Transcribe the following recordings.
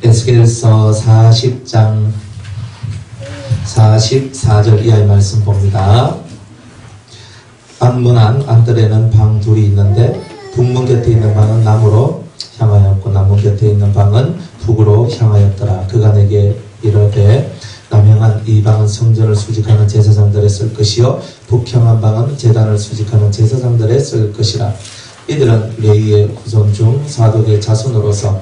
에스겔서 40장 44절 이하의 말씀 봅니다. 안문 안뜰에는 방 둘이 있는데 북문 곁에 있는 방은 남으로 향하였고 남문 곁에 있는 방은 북으로 향하였더라. 그가 내게 이르되 남향한 이 방은 성전을 수직하는 제사장들에 쓸 것이요 북향한 방은 제단을 수직하는 제사장들에 쓸 것이라. 이들은 레위의 후손 중 사독의 자손으로서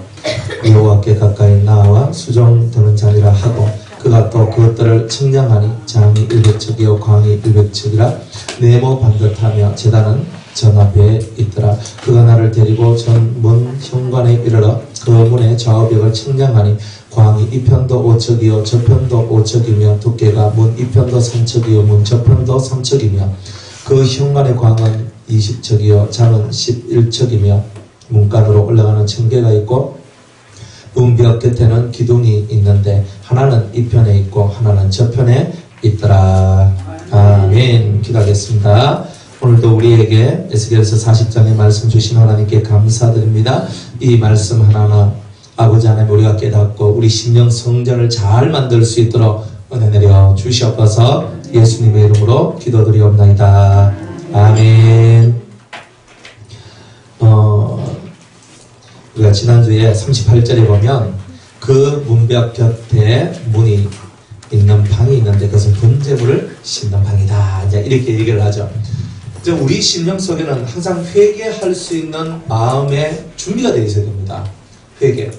여호와께 가까이 나와 수종드는 자니라 하고, 그가 또 그것들을 측량하니 장이 100척이요 광이 100척이라. 네모 반듯하며 제단은 전 앞에 있더라. 그가 나를 데리고 전 문 현관에 이르러 그 문의 좌우벽을 측량하니 광이 이 편도 5척이요 저편도 5척이며 두께가 문 이 편도 3척이요 문 저편도 3척이며 그 현관의 광은 20척이요 장은 11척이며 문간으로 올라가는 층계가 있고 문벽 곁에는 기둥이 있는데 하나는 이 편에 있고 하나는 저편에 있더라. 아멘. 기도하겠습니다. 오늘도 우리에게 에스겔서 40장의 말씀 주신 하나님께 감사드립니다. 이 말씀 하나하나 아버지 하나님 우리가 깨닫고 우리 심령 성전을 잘 만들 수 있도록 은혜 내려 주시옵소서. 예수님의 이름으로 기도드리옵나이다. 아멘. 우리가 지난주에 38절에 보면 그 문벽 곁에 문이 있는 방이 있는데 그것은 번제물을 씻는 방이다. 이제 이렇게 얘기를 하죠. 이제 우리 심령 속에는 항상 회개할 수 있는 마음의 준비가 되어 있어야 됩니다. 회개.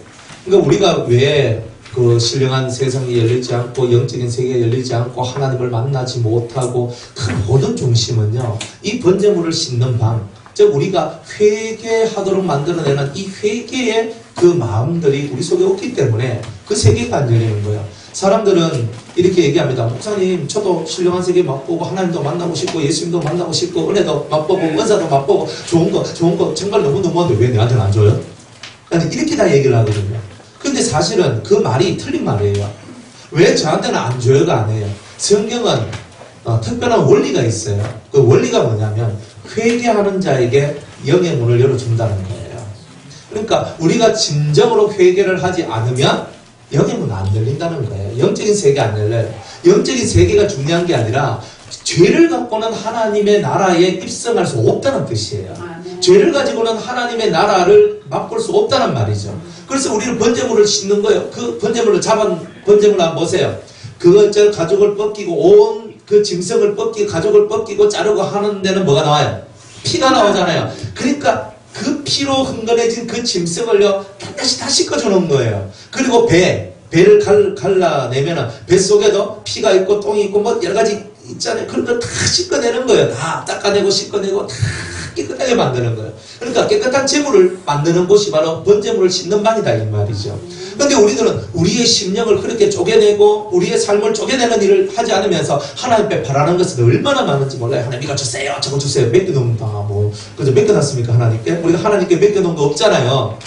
그러니까 우리가 왜 그 신령한 세상이 열리지 않고 영적인 세계가 열리지 않고 하나님을 만나지 못하고 그 모든 중심은요, 이 번제물을 씻는 방, 즉 우리가 회개하도록 만들어내는 이 회개의 그 마음들이 우리 속에 없기 때문에 그 세계가 안 열리는 거예요. 사람들은 이렇게 얘기합니다. 목사님, 저도 신령한 세계 맛보고 하나님도 만나고 싶고 예수님도 만나고 싶고 은혜도 맛보고 은사도 맛보고 좋은 거 정말 너무너무한데 왜 내한테는 안 줘요? 아니, 이렇게 다 얘기를 하거든요. 근데 사실은 그 말이 틀린 말이에요. 왜 저한테는 안 줘요가 아니에요. 성경은 특별한 원리가 있어요. 그 원리가 뭐냐면 회개하는 자에게 영의 문을 열어준다는 거예요. 그러니까 우리가 진정으로 회개를 하지 않으면 영의 문은 안 열린다는 거예요. 영적인 세계 안 열려요. 영적인 세계가 중요한 게 아니라 죄를 갖고는 하나님의 나라에 입성할 수 없다는 뜻이에요. 죄를 가지고는 하나님의 나라를 맛볼 수 없다는 말이죠. 그래서 우리는 번제물을 씻는 거예요. 그 번제물을 잡은 번제물 한번 보세요. 그것저 가죽을 벗기고 온 그 짐승을 벗기고 가죽을 벗기고 자르고 하는 데는 뭐가 나와요? 피가 나오잖아요. 그러니까 그 피로 흥건해진 그 짐승을요 반드시 다 씻어주는 거예요. 그리고 배를 갈라내면은 배 속에도 피가 있고 똥이 있고 뭐 여러 가지 있잖아요. 그런 거 다 씻어내는 거예요. 다 닦아내고 씻어내고 다 깨끗하게 만드는 거예요. 그러니까 깨끗한 제물을 만드는 곳이 바로 번제물을 씻는 방이다 이 말이죠. 그런데 우리들은 우리의 심령을 그렇게 쪼개내고 우리의 삶을 쪼개내는 일을 하지 않으면서 하나님 앞에 바라는 것은 얼마나 많은지 몰라요. 하나님 이거 주세요, 저거 주세요. 맡겨놓으면 다 뭐 그저 맡겨놨습니까 하나님께? 우리가 하나님께 맡겨놓은 거 없잖아요.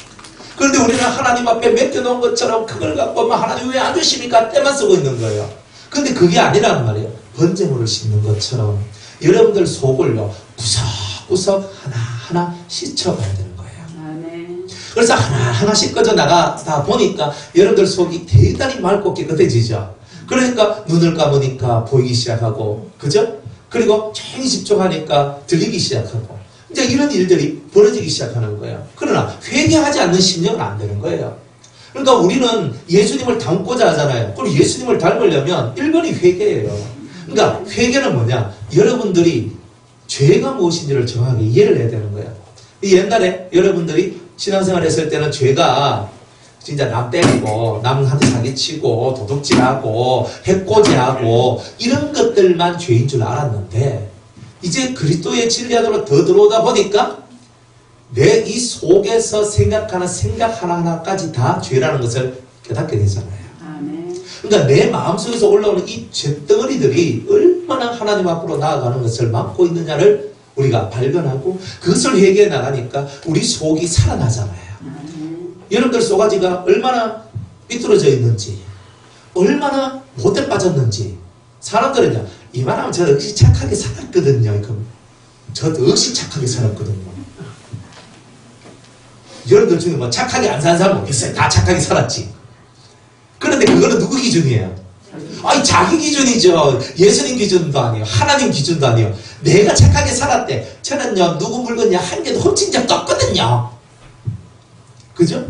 그런데 우리는 하나님 앞에 맡겨놓은 것처럼 그걸 갖고 하나님 왜 안 주십니까? 때만 쓰고 있는 거예요. 근데 그게 아니란 말이에요. 번제물을 씻는 것처럼 여러분들 속을요 구석구석 하나하나 씻어가야 되는 거예요. 그래서 하나하나 씻어져 나가다 보니까 여러분들 속이 대단히 맑고 깨끗해지죠. 그러니까 눈을 감으니까 보이기 시작하고, 그죠? 그리고 조용히 집중하니까 들리기 시작하고, 이제 이런 일들이 벌어지기 시작하는 거예요. 그러나 회개하지 않는 심령은 안 되는 거예요. 그러니까 우리는 예수님을 닮고자 하잖아요. 그리고 예수님을 닮으려면 1번이 회개예요. 그러니까 회개는 뭐냐? 여러분들이 죄가 무엇인지를 정확하게 이해를 해야 되는 거예요. 옛날에 여러분들이 신앙생활 했을 때는 죄가 진짜 남 때리고 남한테 사기치고 도둑질하고 해코지하고 이런 것들만 죄인 줄 알았는데, 이제 그리스도의 진리 안으로 더 들어오다 보니까 내 이 속에서 생각하는 생각 하나하나까지 다 죄라는 것을 깨닫게 되잖아요. 그러니까 내 마음속에서 올라오는 이 죄덩어리들이 얼마나 하나님 앞으로 나아가는 것을 막고 있느냐를 우리가 발견하고 그것을 회개해 나가니까 우리 속이 살아나잖아요. 여러분들 속아지가 얼마나 삐뚤어져 있는지, 얼마나 못돼 빠졌는지. 사람들은요, 이만하면 저 역시 착하게 살았거든요. 저 역시 착하게 살았거든요. 여러분들 중에 뭐 착하게 안 사는 사람 없겠어요? 다 착하게 살았지. 그런데 그거는 누구 기준이에요? 아니, 자기 기준이죠. 예수님 기준도 아니에요. 하나님 기준도 아니에요. 내가 착하게 살았대. 저는요, 누구 물건냐 한 개도 훔친 적도 없거든요. 그죠?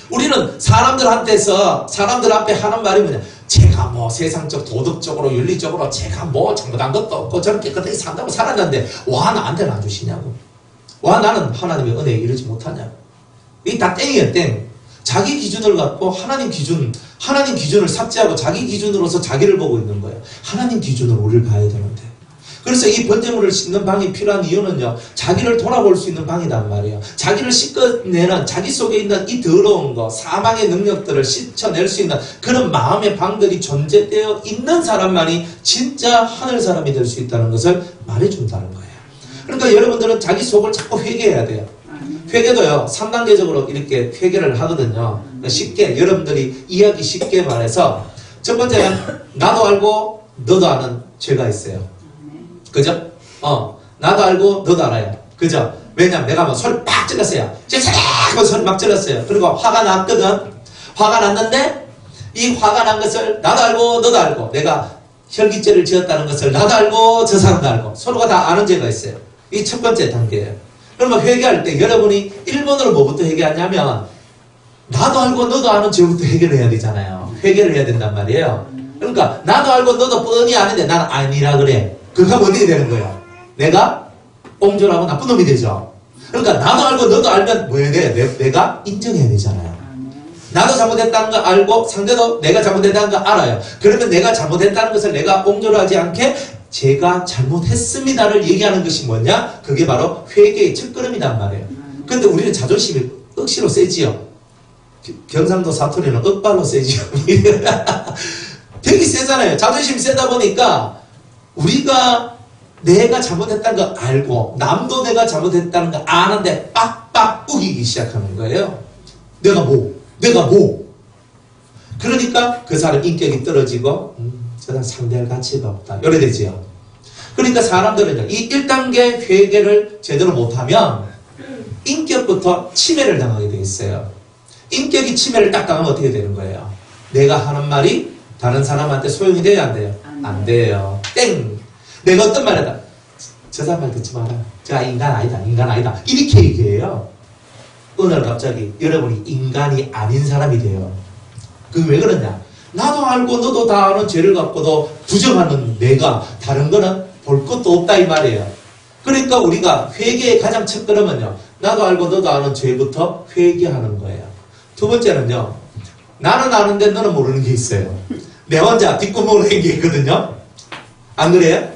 우리는 사람들 앞에 하는 말이 뭐냐? 제가 뭐 세상적, 도덕적으로, 윤리적으로 제가 뭐 잘못한 것도 없고 저는 깨끗하게 산다고 살았는데 와, 나한테는 안 주시냐고. 와, 나는 하나님의 은혜에 이르지 못하냐고. 이게 다 땡이에요, 땡. 자기 기준을 갖고 하나님 기준을 삭제하고 자기 기준으로서 자기를 보고 있는 거예요. 하나님 기준으로 우리를 봐야 되는데. 그래서 이 번제물을 씻는 방이 필요한 이유는요, 자기를 돌아볼 수 있는 방이란 말이에요. 자기를 씻어내는, 자기 속에 있는 이 더러운 거, 사망의 능력들을 씻어낼 수 있는 그런 마음의 방들이 존재되어 있는 사람만이 진짜 하늘 사람이 될 수 있다는 것을 말해준다는 거예요. 그러니까 여러분들은 자기 속을 자꾸 회개해야 돼요. 회개도요, 3단계적으로 이렇게 회개를 하거든요. 쉽게, 여러분들이 이해하기 쉽게 말해서, 첫 번째는, 나도 알고, 너도 아는 죄가 있어요. 그죠? 나도 알고, 너도 알아요. 그죠? 왜냐면 내가 뭐 소리 빡 질렀어요. 하고 소리 막 질렀어요. 그리고 화가 났거든. 화가 났는데, 이 화가 난 것을 나도 알고, 너도 알고, 내가 혈기죄를 지었다는 것을 나도 알고, 저 사람도 알고, 서로가 다 아는 죄가 있어요. 이 첫 번째 단계예요. 그러면 회개할 때 여러분이 1번으로 뭐부터 회개하냐면 나도 알고 너도 아는 죄부터 해결을 해야 되잖아요. 회개를 해야 된단 말이에요. 그러니까 나도 알고 너도 뻔히 아는데 나는 아니라 그래. 그거 어떻게 되는 거예요? 내가 옹졸하고 나쁜 놈이 되죠. 그러니까 나도 알고 너도 알면 뭐 해야 돼? 내가 인정해야 되잖아요. 나도 잘못했다는 거 알고 상대도 내가 잘못했다는 거 알아요. 그러면 내가 잘못했다는 것을 내가 옹졸하지 않게 제가 잘못했습니다를 얘기하는 것이 뭐냐? 그게 바로 회개의 첫걸음이란 말이에요. 근데 우리는 자존심이 억시로 세지요. 경상도 사투리는 억발로 세지요. 되게 세잖아요. 자존심이 세다 보니까 우리가 내가 잘못했다는 거 알고 남도 내가 잘못했다는 거 아는데 빡빡 우기기 시작하는 거예요. 내가 뭐. 그러니까 그 사람 인격이 떨어지고 저 사람 상대할 가치가 없다. 이래 되지요. 그러니까 사람들은 이 1단계 회개를 제대로 못하면 인격부터 침해를 당하게 돼 있어요. 인격이 침해를 딱 당하면 어떻게 되는 거예요? 내가 하는 말이 다른 사람한테 소용이 돼야 안 돼요? 안 돼요. 땡! 내가 어떤 말이다. 저 사람 말 듣지 마라. 저 인간 아니다. 이렇게 얘기해요. 어느 날 갑자기 여러분이 인간이 아닌 사람이 돼요. 그게 왜 그러냐? 나도 알고 너도 다 아는 죄를 갖고도 부정하는 내가 다른 거는 볼 것도 없다 이 말이에요. 그러니까 우리가 회개의 가장 첫 걸음은요, 나도 알고 너도 아는 죄부터 회개하는 거예요. 두 번째는요, 나는 아는데 너는 모르는 게 있어요. 내 혼자 뒷구멍으로 한 게 있거든요. 안 그래요?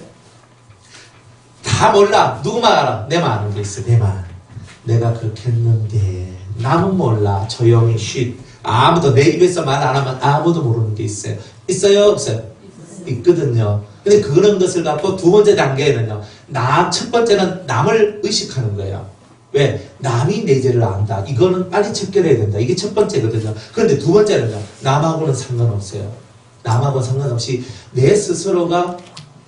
다 몰라. 누구만 알아? 내만 아는 게 있어. 내만. 내가 그렇게 했는데 나는 몰라. 조용히 쉿. 아무도 내 입에서 말 안 하면 아무도 모르는 게 있어요. 있어요? 없어요? 있거든요. 근데 그런 것을 갖고 두 번째 단계에는요, 첫 번째는 남을 의식하는 거예요. 왜? 남이 내 죄를 안다. 이거는 빨리 척결해야 된다. 이게 첫 번째거든요. 그런데 두 번째는요, 남하고는 상관없어요. 남하고 상관없이 내 스스로가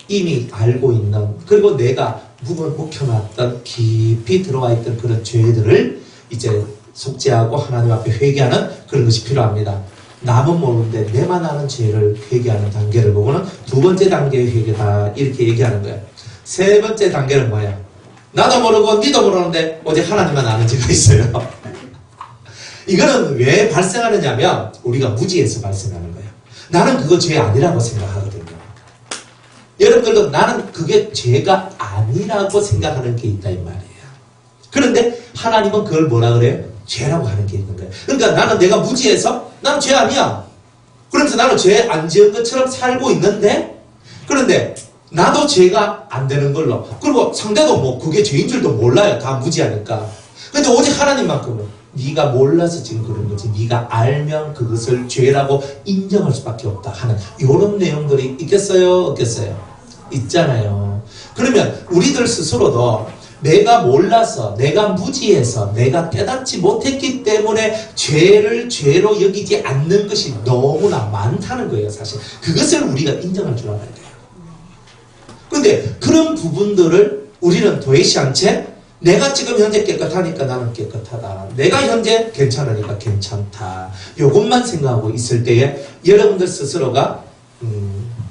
이미 알고 있는, 그리고 내가 묵혀놨던 깊이 들어와 있던 그런 죄들을 이제 속죄하고 하나님 앞에 회개하는 그런 것이 필요합니다. 남은 모르는데 내만 아는 죄를 회개하는 단계를 보고는 두 번째 단계의 회개다 이렇게 얘기하는 거예요. 세 번째 단계는 뭐예요? 나도 모르고 니도 모르는데 오직 하나님만 아는 죄가 있어요. 이거는 왜 발생하느냐면 우리가 무지에서 발생하는 거예요. 나는 그거 죄 아니라고 생각하거든요. 여러분들도 나는 그게 죄가 아니라고 생각하는 게 있다 이 말이에요. 그런데 하나님은 그걸 뭐라 그래요? 죄라고 하는 게 있는 거예요. 그러니까 나는 내가 무지해서 나는 죄 아니야. 그러면서 나는 죄 안 지은 것처럼 살고 있는데, 그런데 나도 죄가 안 되는 걸로, 그리고 상대도 뭐 그게 죄인 줄도 몰라요. 다 무지하니까. 근데 오직 하나님만큼은 네가 몰라서 지금 그런 거지, 네가 알면 그것을 죄라고 인정할 수밖에 없다 하는 이런 내용들이 있겠어요? 없겠어요? 있잖아요. 그러면 우리들 스스로도 내가 몰라서, 내가 무지해서, 내가 깨닫지 못했기 때문에 죄를 죄로 여기지 않는 것이 너무나 많다는 거예요, 사실. 그것을 우리가 인정할 줄 알아야 돼요. 근데 그런 부분들을 우리는 도외시 않채 내가 지금 현재 깨끗하니까 나는 깨끗하다. 내가 현재 괜찮으니까 괜찮다. 요것만 생각하고 있을 때에 여러분들 스스로가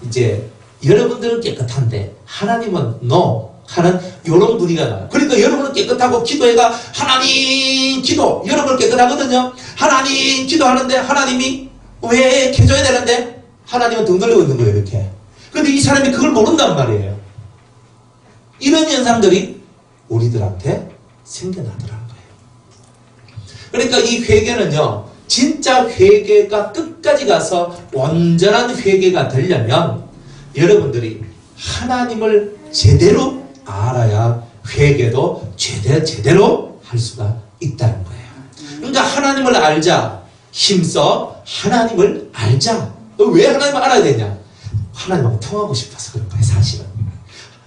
이제 여러분들은 깨끗한데 하나님은 no 하는 이런 분위기가 나요. 그러니까 여러분은 깨끗하고 기도해가 하나님 기도 여러분 깨끗하거든요. 하나님 기도하는데 하나님이 왜 해줘야 되는데 하나님은 등 돌리고 있는 거예요. 이렇게. 근데 이 사람이 그걸 모른단 말이에요. 이런 현상들이 우리들한테 생겨나더라는 거예요. 그러니까 이 회개는요, 진짜 회개가 끝까지 가서 온전한 회개가 되려면 여러분들이 하나님을 제대로 알아야 회개도 제대로 할 수가 있다는 거예요. 그러니까 하나님을 알자, 힘써 하나님을 알자. 왜 하나님을 알아야 되냐? 하나님하고 통하고 싶어서 그런 거예요, 사실은.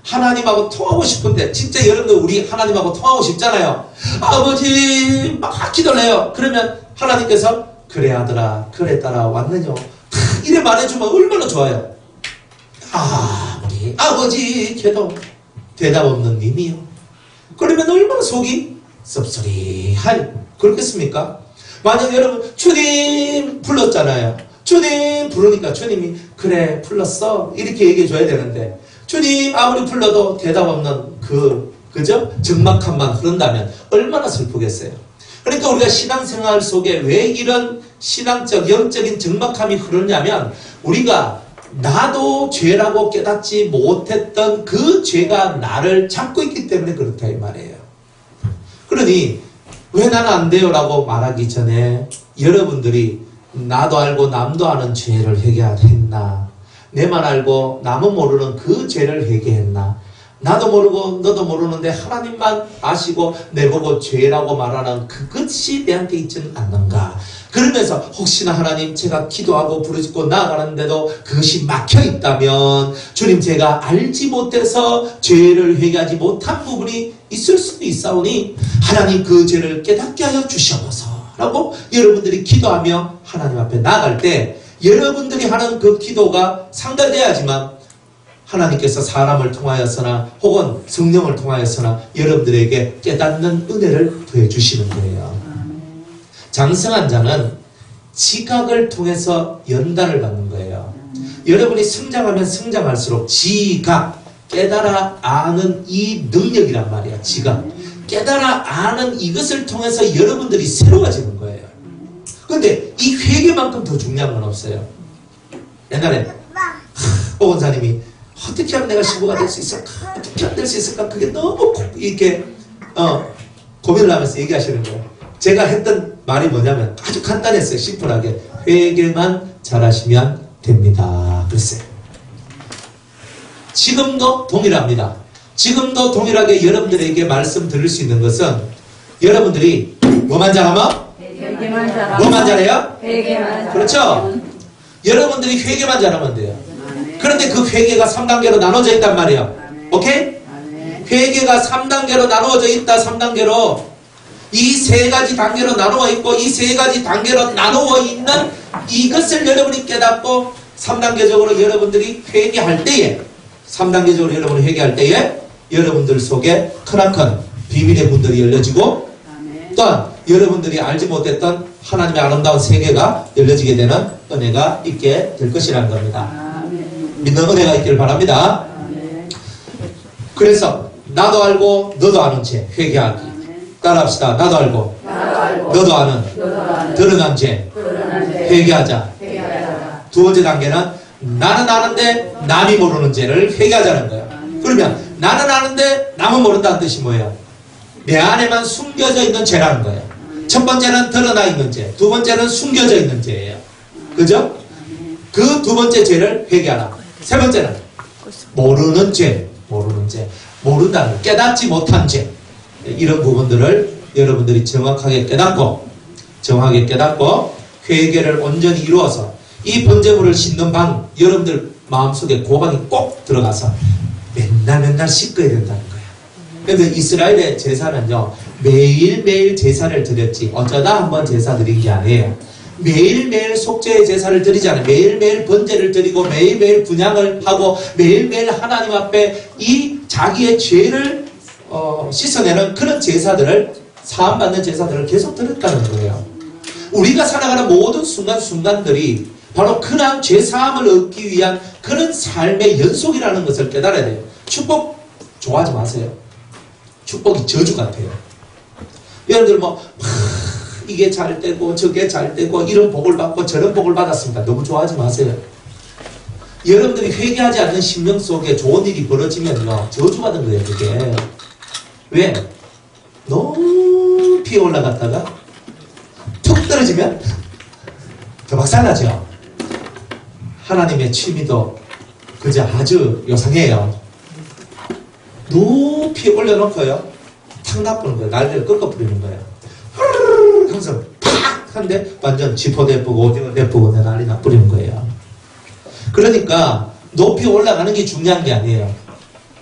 하나님하고 통하고 싶은데 진짜 여러분들 우리 하나님하고 통하고 싶잖아요. 아버지 막 기도를 해요. 그러면 하나님께서 그래 아들아 그래 딸아 왔느냐 이래 말해주면 얼마나 좋아요. 우리 아버지 기도 대답 없는 님이요. 그러면 얼마나 속이 섭섭하요. 그렇겠습니까? 만약 여러분 주님 불렀잖아요. 주님 부르니까 주님이 그래 불렀어 이렇게 얘기해 줘야 되는데 주님 아무리 불러도 대답 없는 그죠? 적막함만 흐른다면 얼마나 슬프겠어요. 그러니까 우리가 신앙생활 속에 왜 이런 신앙적 영적인 적막함이 흐르냐면 우리가 나도 죄라고 깨닫지 못했던 그 죄가 나를 잡고 있기 때문에 그렇다 이 말이에요. 그러니 왜 나는 안 돼요 라고 말하기 전에 여러분들이 나도 알고 남도 아는 죄를 회개했나, 내만 알고 남은 모르는 그 죄를 회개했나, 나도 모르고 너도 모르는데 하나님만 아시고 내보고 죄라고 말하는 그것이 내한테 있지는 않는가. 그러면서 혹시나 하나님 제가 기도하고 부르짖고 나아가는데도 그것이 막혀있다면 주님 제가 알지 못해서 죄를 회개하지 못한 부분이 있을 수도 있사오니 하나님 그 죄를 깨닫게 하여 주시옵소서 라고 여러분들이 기도하며 하나님 앞에 나아갈 때 여러분들이 하는 그 기도가 상달돼야지만 하나님께서 사람을 통하여서나 혹은 성령을 통하여서나 여러분들에게 깨닫는 은혜를 더해 주시는 거예요. 장성한 자는 지각을 통해서 연단을 받는 거예요. 여러분이 성장하면 성장할수록 지각, 깨달아 아는 이 능력이란 말이야. 지각. 깨달아 아는 이것을 통해서 여러분들이 새로워지는 거예요. 그런데 이 회개만큼 더 중요한 건 없어요. 옛날에 오건사님이 어떻게 하면 내가 신부가 될 수 있을까? 어떻게 하면 될 수 있을까? 그게 너무 이렇게 고민을 하면서 얘기하시는 거예요. 제가 했던 말이 뭐냐면 아주 간단했어요. 심플하게 회개만 잘하시면 됩니다. 그랬어요. 지금도 동일합니다. 지금도 동일하게 여러분들에게 말씀 드릴 수 있는 것은 여러분들이 뭐만 잘하면? 회개만 잘하면. 뭐만 잘해요? 회개만 잘하면. 그렇죠? 여러분들이 회개만 잘하면 돼요. 그런데 그 회개가 3단계로 나눠져 있단 말이에요. 오케이? 회개가 3단계로 나누어져 있다. 3단계로 이 세 가지 단계로 나누어 있고 이 세 가지 단계로 나누어 있는 이것을 여러분이 깨닫고 3단계적으로 여러분들이 회개할 때에 3단계적으로 여러분이 회개할 때에 여러분들 속에 크나큰 비밀의 문들이 열려지고 또한 여러분들이 알지 못했던 하나님의 아름다운 세계가 열려지게 되는 은혜가 있게 될 것이라는 겁니다. 믿는 은혜가 있기를 바랍니다. 그래서 나도 알고 너도 아는 죄 회개하기. 따라합시다. 나도 알고 너도 아는 드러난 죄 회개하자. 두 번째 단계는 나는 아는데 남이 모르는 죄를 회개하자는 거예요. 그러면 나는 아는데 남은 모른다는 뜻이 뭐예요? 내 안에만 숨겨져 있는 죄라는 거예요. 첫 번째는 드러나 있는 죄, 두 번째는 숨겨져 있는 죄예요. 그죠? 그 두 번째 죄를 회개하라. 세 번째는 모르는 죄, 모른다는 깨닫지 못한 죄. 이런 부분들을 여러분들이 정확하게 깨닫고 회개를 온전히 이루어서 이 번제물을 씻는 방 여러분들 마음속에 고방이 꼭 들어가서 맨날 씻어야 된다는 거예요. 그런데 이스라엘의 제사는요 매일매일 제사를 드렸지 어쩌다 한번 제사 드린 게 아니에요. 매일매일 속죄의 제사를 드리잖아요. 매일매일 번제를 드리고 매일매일 분향을 하고 매일매일 하나님 앞에 이 자기의 죄를 씻어내는 그런 제사들을, 사함받는 제사들을 계속 드렸다는 거예요. 우리가 살아가는 모든 순간순간들이 바로 그냥 죄사함을 얻기 위한 그런 삶의 연속이라는 것을 깨달아야 돼요. 축복 좋아하지 마세요. 축복이 저주 같아요. 여러분들 이게 잘 되고 저게 잘 되고 이런 복을 받고 저런 복을 받았습니다. 너무 좋아하지 마세요. 여러분들이 회개하지 않는 심령 속에 좋은 일이 벌어지면요, 저주받은 거예요. 그게 왜? 높이 올라갔다가 툭 떨어지면 더 박살나죠. 하나님의 취미도 그저 아주 요상해요. 높이 올려놓고요, 탁 놔보는 거예요. 날개를 꺾어버리는 거예요. 항상 팍 한데 완전 지퍼 내쁘고 오징어 내쁘고 난리 나버리는 거예요. 그러니까 높이 올라가는 게 중요한 게 아니에요.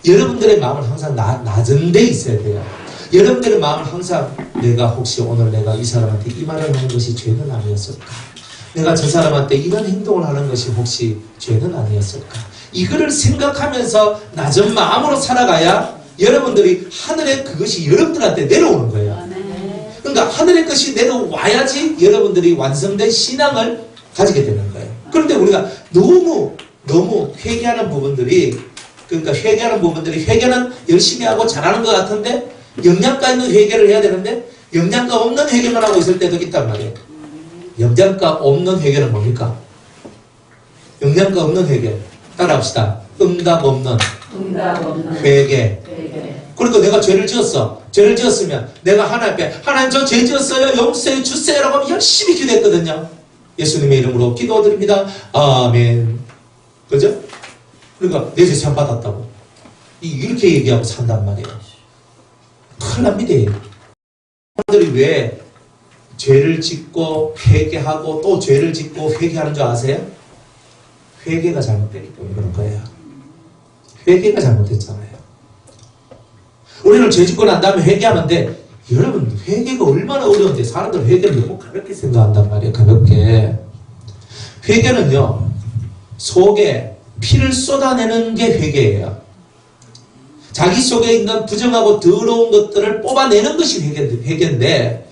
여러분들의 마음은 항상 낮은 데 있어야 돼요. 여러분들의 마음은 항상 내가 혹시 오늘 내가 이 사람한테 이 말을 하는 것이 죄는 아니었을까? 내가 저 사람한테 이런 행동을 하는 것이 혹시 죄는 아니었을까? 이거를 생각하면서 낮은 마음으로 살아가야 여러분들이 하늘의 그것이 여러분들한테 내려오는 거예요. 그러니까 하늘의 것이 내려와야지 여러분들이 완성된 신앙을 가지게 되는 거예요. 그런데 우리가 너무 회개하는 부분들이, 그러니까 회개하는 부분들이, 회개는 열심히 하고 잘하는 것 같은데 영양가 있는 회개를 해야 되는데 영양가 없는 회개만 하고 있을 때도 있단 말이에요. 영양가 없는 회개는 뭡니까? 영양가 없는 회개 따라합시다. 응답 없는 회개. 그러니까 내가 죄를 지었어. 죄를 지었으면 내가 하나님 앞에 하나님 저 죄 지었어요, 용서해 주세요 라고 하면 열심히 기도했거든요. 예수님의 이름으로 기도드립니다. 아멘. 그죠? 그러니까 내 죄 참 받았다고 이렇게 얘기하고 산단 말이에요. 큰일 납니다. 사람들이 왜 죄를 짓고 회개하고 또 죄를 짓고 회개하는 줄 아세요? 회개가 잘못되기 때문에 그런 거예요. 회개가 잘못됐잖아요. 우리는 죄 짓고 난 다음에 회개하는데, 여러분 회개가 얼마나 어려운데 사람들은 회개를 너무 가볍게 생각한단 말이에요. 가볍게. 회개는요, 속에 피를 쏟아내는 게 회개예요. 자기 속에 있는 부정하고 더러운 것들을 뽑아내는 것이 회개인데,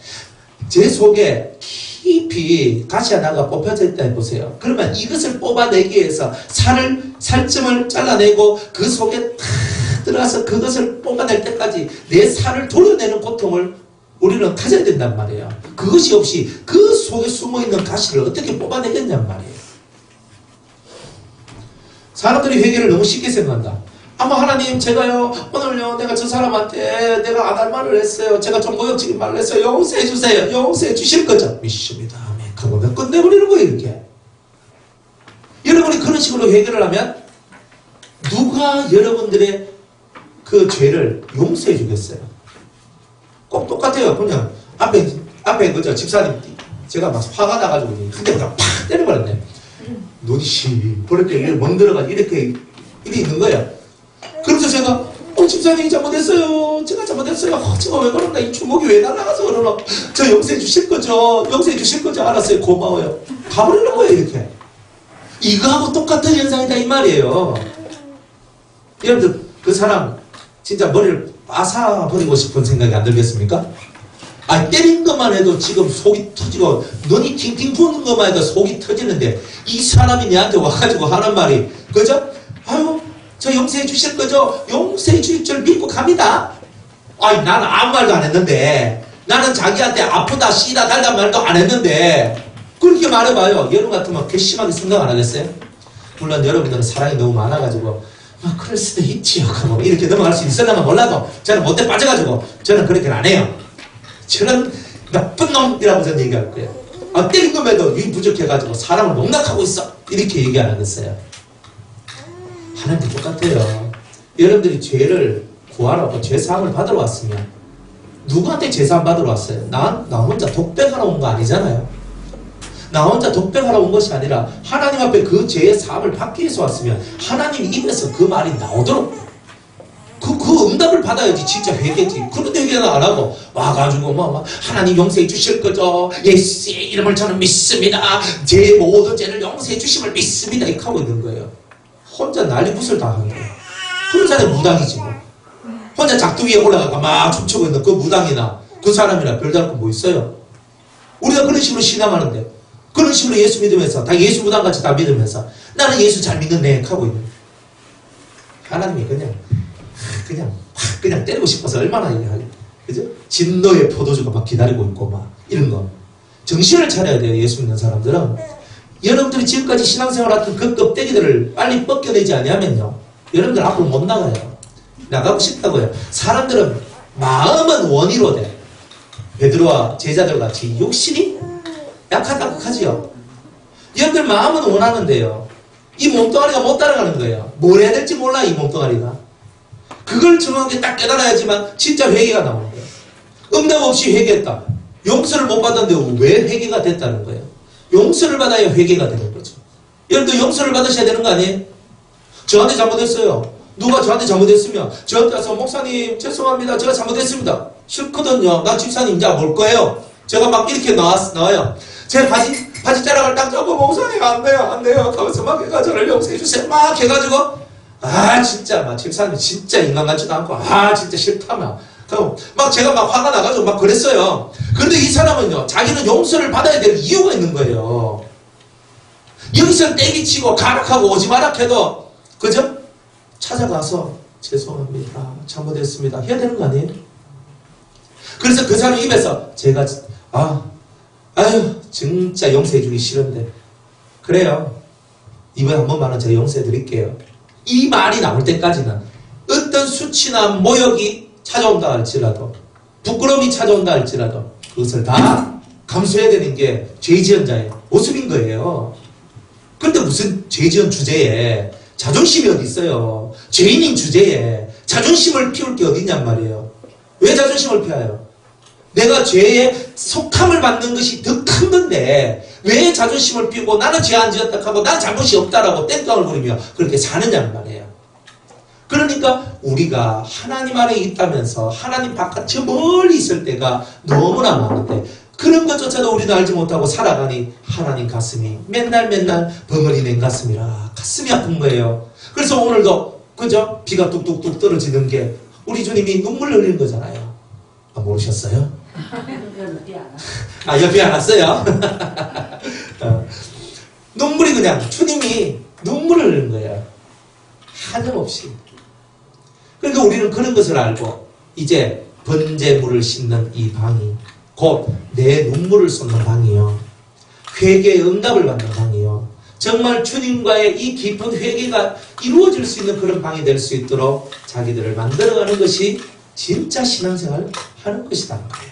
제 속에 깊이 가시 하나가 뽑혀져 있다 해보세요. 그러면 이것을 뽑아내기 위해서 살점을 잘라내고 그 속에 탁 들어가서 그것을 뽑아낼 때까지 내 살을 도려내는 고통을 우리는 가져야 된단 말이에요. 그것이 없이 그 속에 숨어있는 가시를 어떻게 뽑아내겠냔 말이에요. 사람들이 회개를 너무 쉽게 생각한다. 하나님 제가요 오늘요 내가 저 사람한테 내가 안 할 말을 했어요. 제가 좀 모욕적인 말을 했어요. 용서해 주세요. 용서해 주실 거죠? 믿습니다. 아멘. 그거면 끝내버리는 거예요. 이렇게. 여러분이 그런 식으로 회개를 하면 누가 여러분들의 그 죄를 용서해 주겠어요? 꼭 똑같아요. 그냥 앞에 그죠 집사님 제가 막 화가 나가지고 한 대 그냥 팍 때려버렸네. 눈이 시퍼렇게 멍들어가지고 이렇게 있는 거예요. 그래서 제가 집사님이 잘못했어요. 제가 잘못했어요. 제가 왜 그런가? 이 주먹이 왜 날아가서 그러나? 저 용서해 주실 거죠? 용서해 주실 거죠? 알았어요. 고마워요. 가버리는 거예요. 이렇게. 이거하고 똑같은 현상이다 이 말이에요. 여러분들 그 사람 진짜 머리를 빠사버리고 싶은 생각이 안 들겠습니까? 때린 것만 해도 지금 속이 터지고 눈이 팅팅 부는 것만 해도 속이 터지는데 이 사람이 내한테 와가지고 하는 말이 그죠? 아유 저 용서해 주실 거죠? 용서해 주실 줄 믿고 갑니다. 나는 아무 말도 안 했는데, 나는 자기한테 아프다 씨다 달다 말도 안 했는데 그렇게 말해봐요. 여러분 같으면 괘씸하게 생각 안 하겠어요? 물론 여러분들은 사랑이 너무 많아가지고 그럴 수도 있지요. 이렇게 넘어갈 수 있을려나 몰라도 저는 못돼 빠져가지고 저는 그렇게는 안 해요. 저는 나쁜 놈이라고 저는 얘기할 거예요. 때린 놈에도 이 부족해가지고 사람을 농락하고 있어 이렇게 얘기 안 하겠어요. 하나님도 똑같아요. 여러분들이 죄를 구하라고 죄사함을 받으러 왔으면 누구한테 죄사함 받으러 왔어요? 나 혼자 독백하러 온 거 아니잖아요. 나 혼자 독백하러 온 것이 아니라 하나님 앞에 그 죄의 사함을 받기 위해서 왔으면 하나님 입에서 그 말이 나오도록 그 응답을 받아야지 진짜 회개지. 그런데 회개는 안 하고 와가지고 하나님 용서해 주실 거죠? 예수의 이름을 저는 믿습니다. 제 모든 죄를 용서해 주심을 믿습니다. 이렇게 하고 있는 거예요. 혼자 난리 붓을 다 하는 거예요. 그런 사람이 무당이지 뭐. 혼자 작두 위에 올라가가 막 춤추고 있는 그 무당이나 그 사람이나 별다를 거 뭐 있어요? 우리가 그런 식으로 신앙하는데, 그런 식으로 예수 믿으면서, 다 예수 무당같이 다 믿으면서, 나는 예수 잘 믿는네 하고 있는. 하나님이 그냥 때리고 싶어서 얼마나 이래하게. 그죠? 진노의 포도주가 막 기다리고 있고, 막, 이런 거. 정신을 차려야 돼요, 예수 믿는 사람들은. 여러분들이 지금까지 신앙생활 했던 그 껍데기들을 빨리 벗겨내지 않으면요, 여러분들 앞으로 못 나가요. 나가고 싶다고요. 사람들은 마음은 원의로 돼. 베드로와 제자들 같이 욕심이 약하다고 하지요. 여러분들 마음은 원하는데요, 이 몸뚱아리가 못 따라가는 거예요. 뭘 해야 될지 몰라, 이 몸뚱아리가. 그걸 정확하게 딱 깨달아야지만 진짜 회개가 나오는 거예요. 응답 없이 회개했다. 용서를 못 받았는데 왜 회개가 됐다는 거예요? 용서를 받아야 회개가 되는 거죠. 여러분들 용서를 받으셔야 되는 거 아니에요? 저한테 잘못했어요. 누가 저한테 잘못했으면 저한테 와서 목사님 죄송합니다. 제가 잘못했습니다. 싫거든요. 나 집사님 이제 뭘 거예요? 제가 막 이렇게 나와요. 제 바지 자락을 딱 잡고 목사님 안 돼요. 가면서 막 해가 저를 용서해 주세요. 막 해가지고 진짜 막 집사님 진짜 인간 같지도 않고 진짜 싫다며. 그럼 막 제가 막 화가 나가지고 막 그랬어요. 그런데 이 사람은요, 자기는 용서를 받아야 될 이유가 있는 거예요. 여기서 떼기치고 가락하고 오지 마라 해도, 그죠? 찾아가서 죄송합니다. 잘못했습니다. 해야 되는 거 아니에요? 그래서 그 사람 입에서 제가 진짜 용서해 주기 싫은데 그래요. 이번에 한 번만은 제가 용서해 드릴게요. 이 말이 나올 때까지는 어떤 수치나 모욕이 찾아온다 할지라도, 부끄러움이 찾아온다 할지라도 그것을 다 감수해야 되는 게 죄 지은 자의 모습인 거예요. 그런데 무슨 죄 지은 주제에 자존심이 어디 있어요? 죄인인 주제에 자존심을 피울 게 어디 있냔 말이에요. 왜 자존심을 피워요? 내가 죄에 속함을 받는 것이 더 큰 건데 왜 자존심을 피우고 나는 죄 안 지었다 하고 난 잘못이 없다라고 땡깡을 부리며 그렇게 사느냐는 말이에요. 그러니까 우리가 하나님 안에 있다면서 하나님 바깥 저 멀리 있을 때가 너무나 많은데 그런 것조차도 우리는 알지 못하고 살아가니 하나님 가슴이 맨날 벙어리 낸 가슴이라 가슴이 아픈 거예요. 그래서 오늘도 그죠? 비가 뚝뚝뚝 떨어지는 게 우리 주님이 눈물 흘리는 거잖아요. 모르셨어요? 옆에 안 왔어요? 눈물이 그냥 주님이 눈물을 흘리는 거예요. 한없이. 그러니까 우리는 그런 것을 알고 이제 번제물을 싣는 이 방이 곧 내 눈물을 쏟는 방이요, 회개의 응답을 받는 방이요, 정말 주님과의 이 깊은 회개가 이루어질 수 있는 그런 방이 될 수 있도록 자기들을 만들어가는 것이 진짜 신앙생활 하는 것이라는 거예요.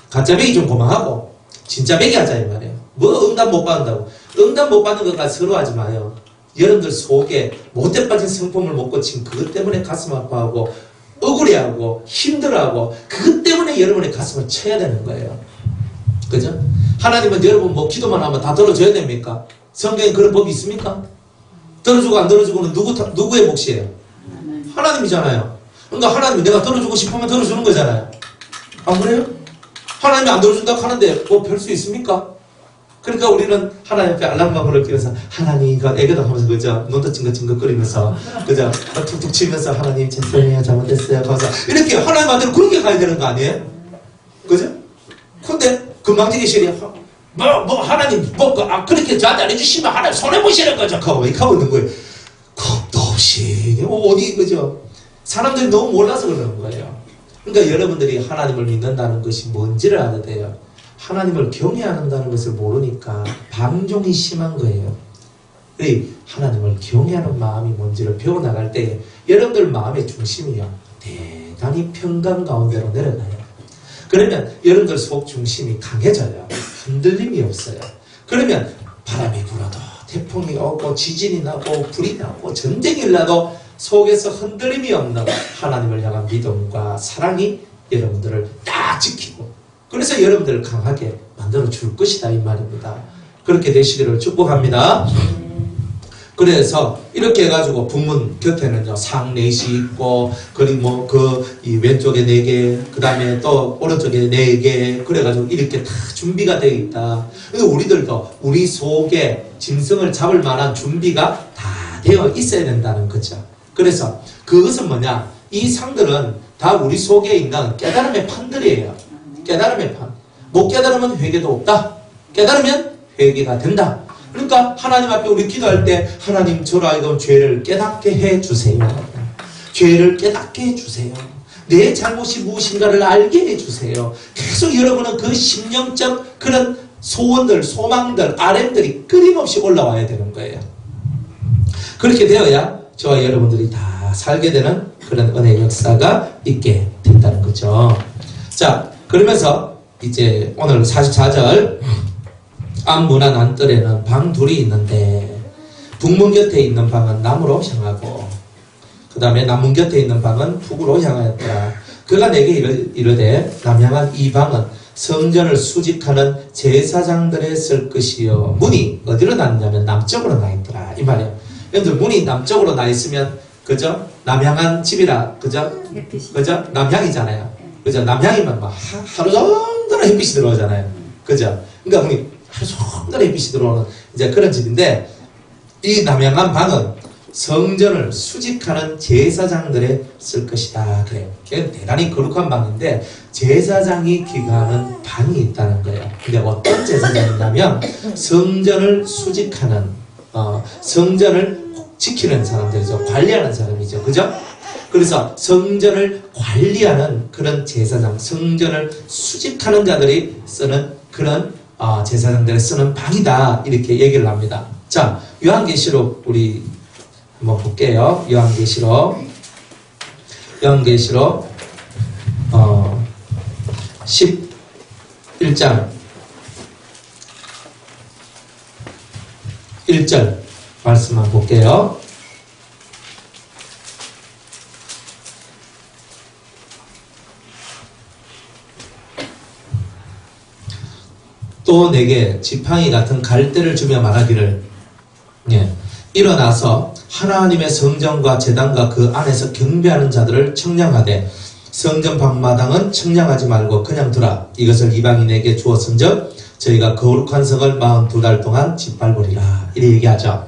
가짜 배기 좀 고만하고 진짜 배기 하자 이 말이에요. 뭐 응답 못 받는다고. 응답 못 받는 것과 서로 하지 마요. 여러분들 속에 못돼 빠진 성품을 못 고친 그것 때문에 가슴 아파하고 억울해하고 힘들어하고 그것 때문에 여러분의 가슴을 쳐야 되는 거예요. 그죠? 하나님은 여러분 뭐 기도만 하면 다 들어줘야 됩니까? 성경에 그런 법이 있습니까? 들어주고 안 들어주고는 누구의 몫이에요? 하나님이잖아요. 그러니까 하나님이 내가 들어주고 싶으면 들어주는 거잖아요. 안 그래요? 하나님이 안 들어준다고 하는데 뭐 별 수 있습니까? 그러니까 우리는 하나님 앞에 알랑방울을 끼면서 하나님 애교다 하면서 그죠? 눈도 찡긋찡긋거리면서 그죠? 툭툭 치면서 하나님 죄송해요 잘못했어요 하면서 이렇게 하나님한테 그렇게 가야 되는 거 아니에요? 그죠? 근데 금방지기 뭐 하나님 그렇게 저한테 안 해주시면 하나님 손해보시는 거죠. 왜 가고 있는 거예요? 겁도 없이 어디 그죠? 사람들이 너무 몰라서 그러는 거예요. 그러니까 여러분들이 하나님을 믿는다는 것이 뭔지를 알아야 돼요. 하나님을 경외한다는 것을 모르니까 방종이 심한 거예요. 하나님을 경외하는 마음이 뭔지를 배워나갈 때 여러분들 마음의 중심이요, 대단히 평강 가운데로 내려가요. 그러면 여러분들 속 중심이 강해져요. 흔들림이 없어요. 그러면 바람이 불어도 태풍이 오고 지진이 나고 불이 나고 전쟁이 일어나도 속에서 흔들림이 없는 하나님을 향한 믿음과 사랑이 여러분들을 딱 지키고 그래서 여러분들을 강하게 만들어 줄 것이다 이 말입니다. 그렇게 되시기를 축복합니다. 그래서 이렇게 해가지고 북문 곁에는요 상 넷이 있고 그리고 이 왼쪽에 4개 그 다음에 또 오른쪽에 4개 그래가지고 이렇게 다 준비가 되어 있다. 그래서 우리들도 우리 속에 짐승을 잡을 만한 준비가 다 되어 있어야 된다는 거죠. 그래서 그것은 뭐냐, 이 상들은 다 우리 속에 있는 깨달음의 판들이에요. 깨달음의 판. 못 깨달으면 회개도 없다. 깨달으면 회개가 된다. 그러니까 하나님 앞에 우리 기도할 때 하나님 저로 하여금 죄를 깨닫게 해주세요. 죄를 깨닫게 해주세요. 내 잘못이 무엇인가를 알게 해주세요. 계속 여러분은 그 심령적 그런 소원들, 소망들, RM들이 끊임없이 올라와야 되는 거예요. 그렇게 되어야 저와 여러분들이 다 살게 되는 그런 은혜의 역사가 있게 된다는 거죠. 자, 그러면서 이제 오늘 44절 앞문안 안뜰에는 방 둘이 있는데 북문 곁에 있는 방은 남으로 향하고 그 다음에 남문 곁에 있는 방은 북으로 향하였더라. 그가 내게 이르되 남향한 이 방은 성전을 수직하는 제사장들의 쓸 것이요. 문이 어디로 나느냐면 남쪽으로 나 있더라. 이 말이에요. 여러분들 문이 남쪽으로 나 있으면 그죠? 남향한 집이라 그죠? 그죠? 남향이잖아요. 그죠? 남향이면 막 하루 종일 햇빛이 들어오잖아요. 그죠? 그러니까 문이 하루 종일 햇빛이 들어오는 이제 그런 집인데 이 남향한 방은 성전을 수직하는 제사장들의 쓸 것이다. 그래요. 대단히 거룩한 방인데 제사장이 기거하는 방이 있다는 거예요. 근데 어떤 제사장이냐면 성전을 수직하는 성전을 지키는 사람들이죠. 관리하는 사람이죠. 그죠? 그래서 성전을 관리하는 그런 제사장, 성전을 수직하는 자들이 쓰는 그런 제사장들이 쓰는 방이다. 이렇게 얘기를 합니다. 자, 요한계시록 우리 한번 볼게요. 요한계시록 11장 1절 말씀만 볼게요. 또 내게 지팡이 같은 갈대를 주며 말하기를 일어나서 하나님의 성전과 제단과 그 안에서 경배하는 자들을 청량하되 성전 방마당은 청량하지 말고 그냥 두라. 이것을 이방인에게 주었은즉 저희가 거룩한 성을 42달 동안 짓밟으리라. 이렇게 얘기하죠.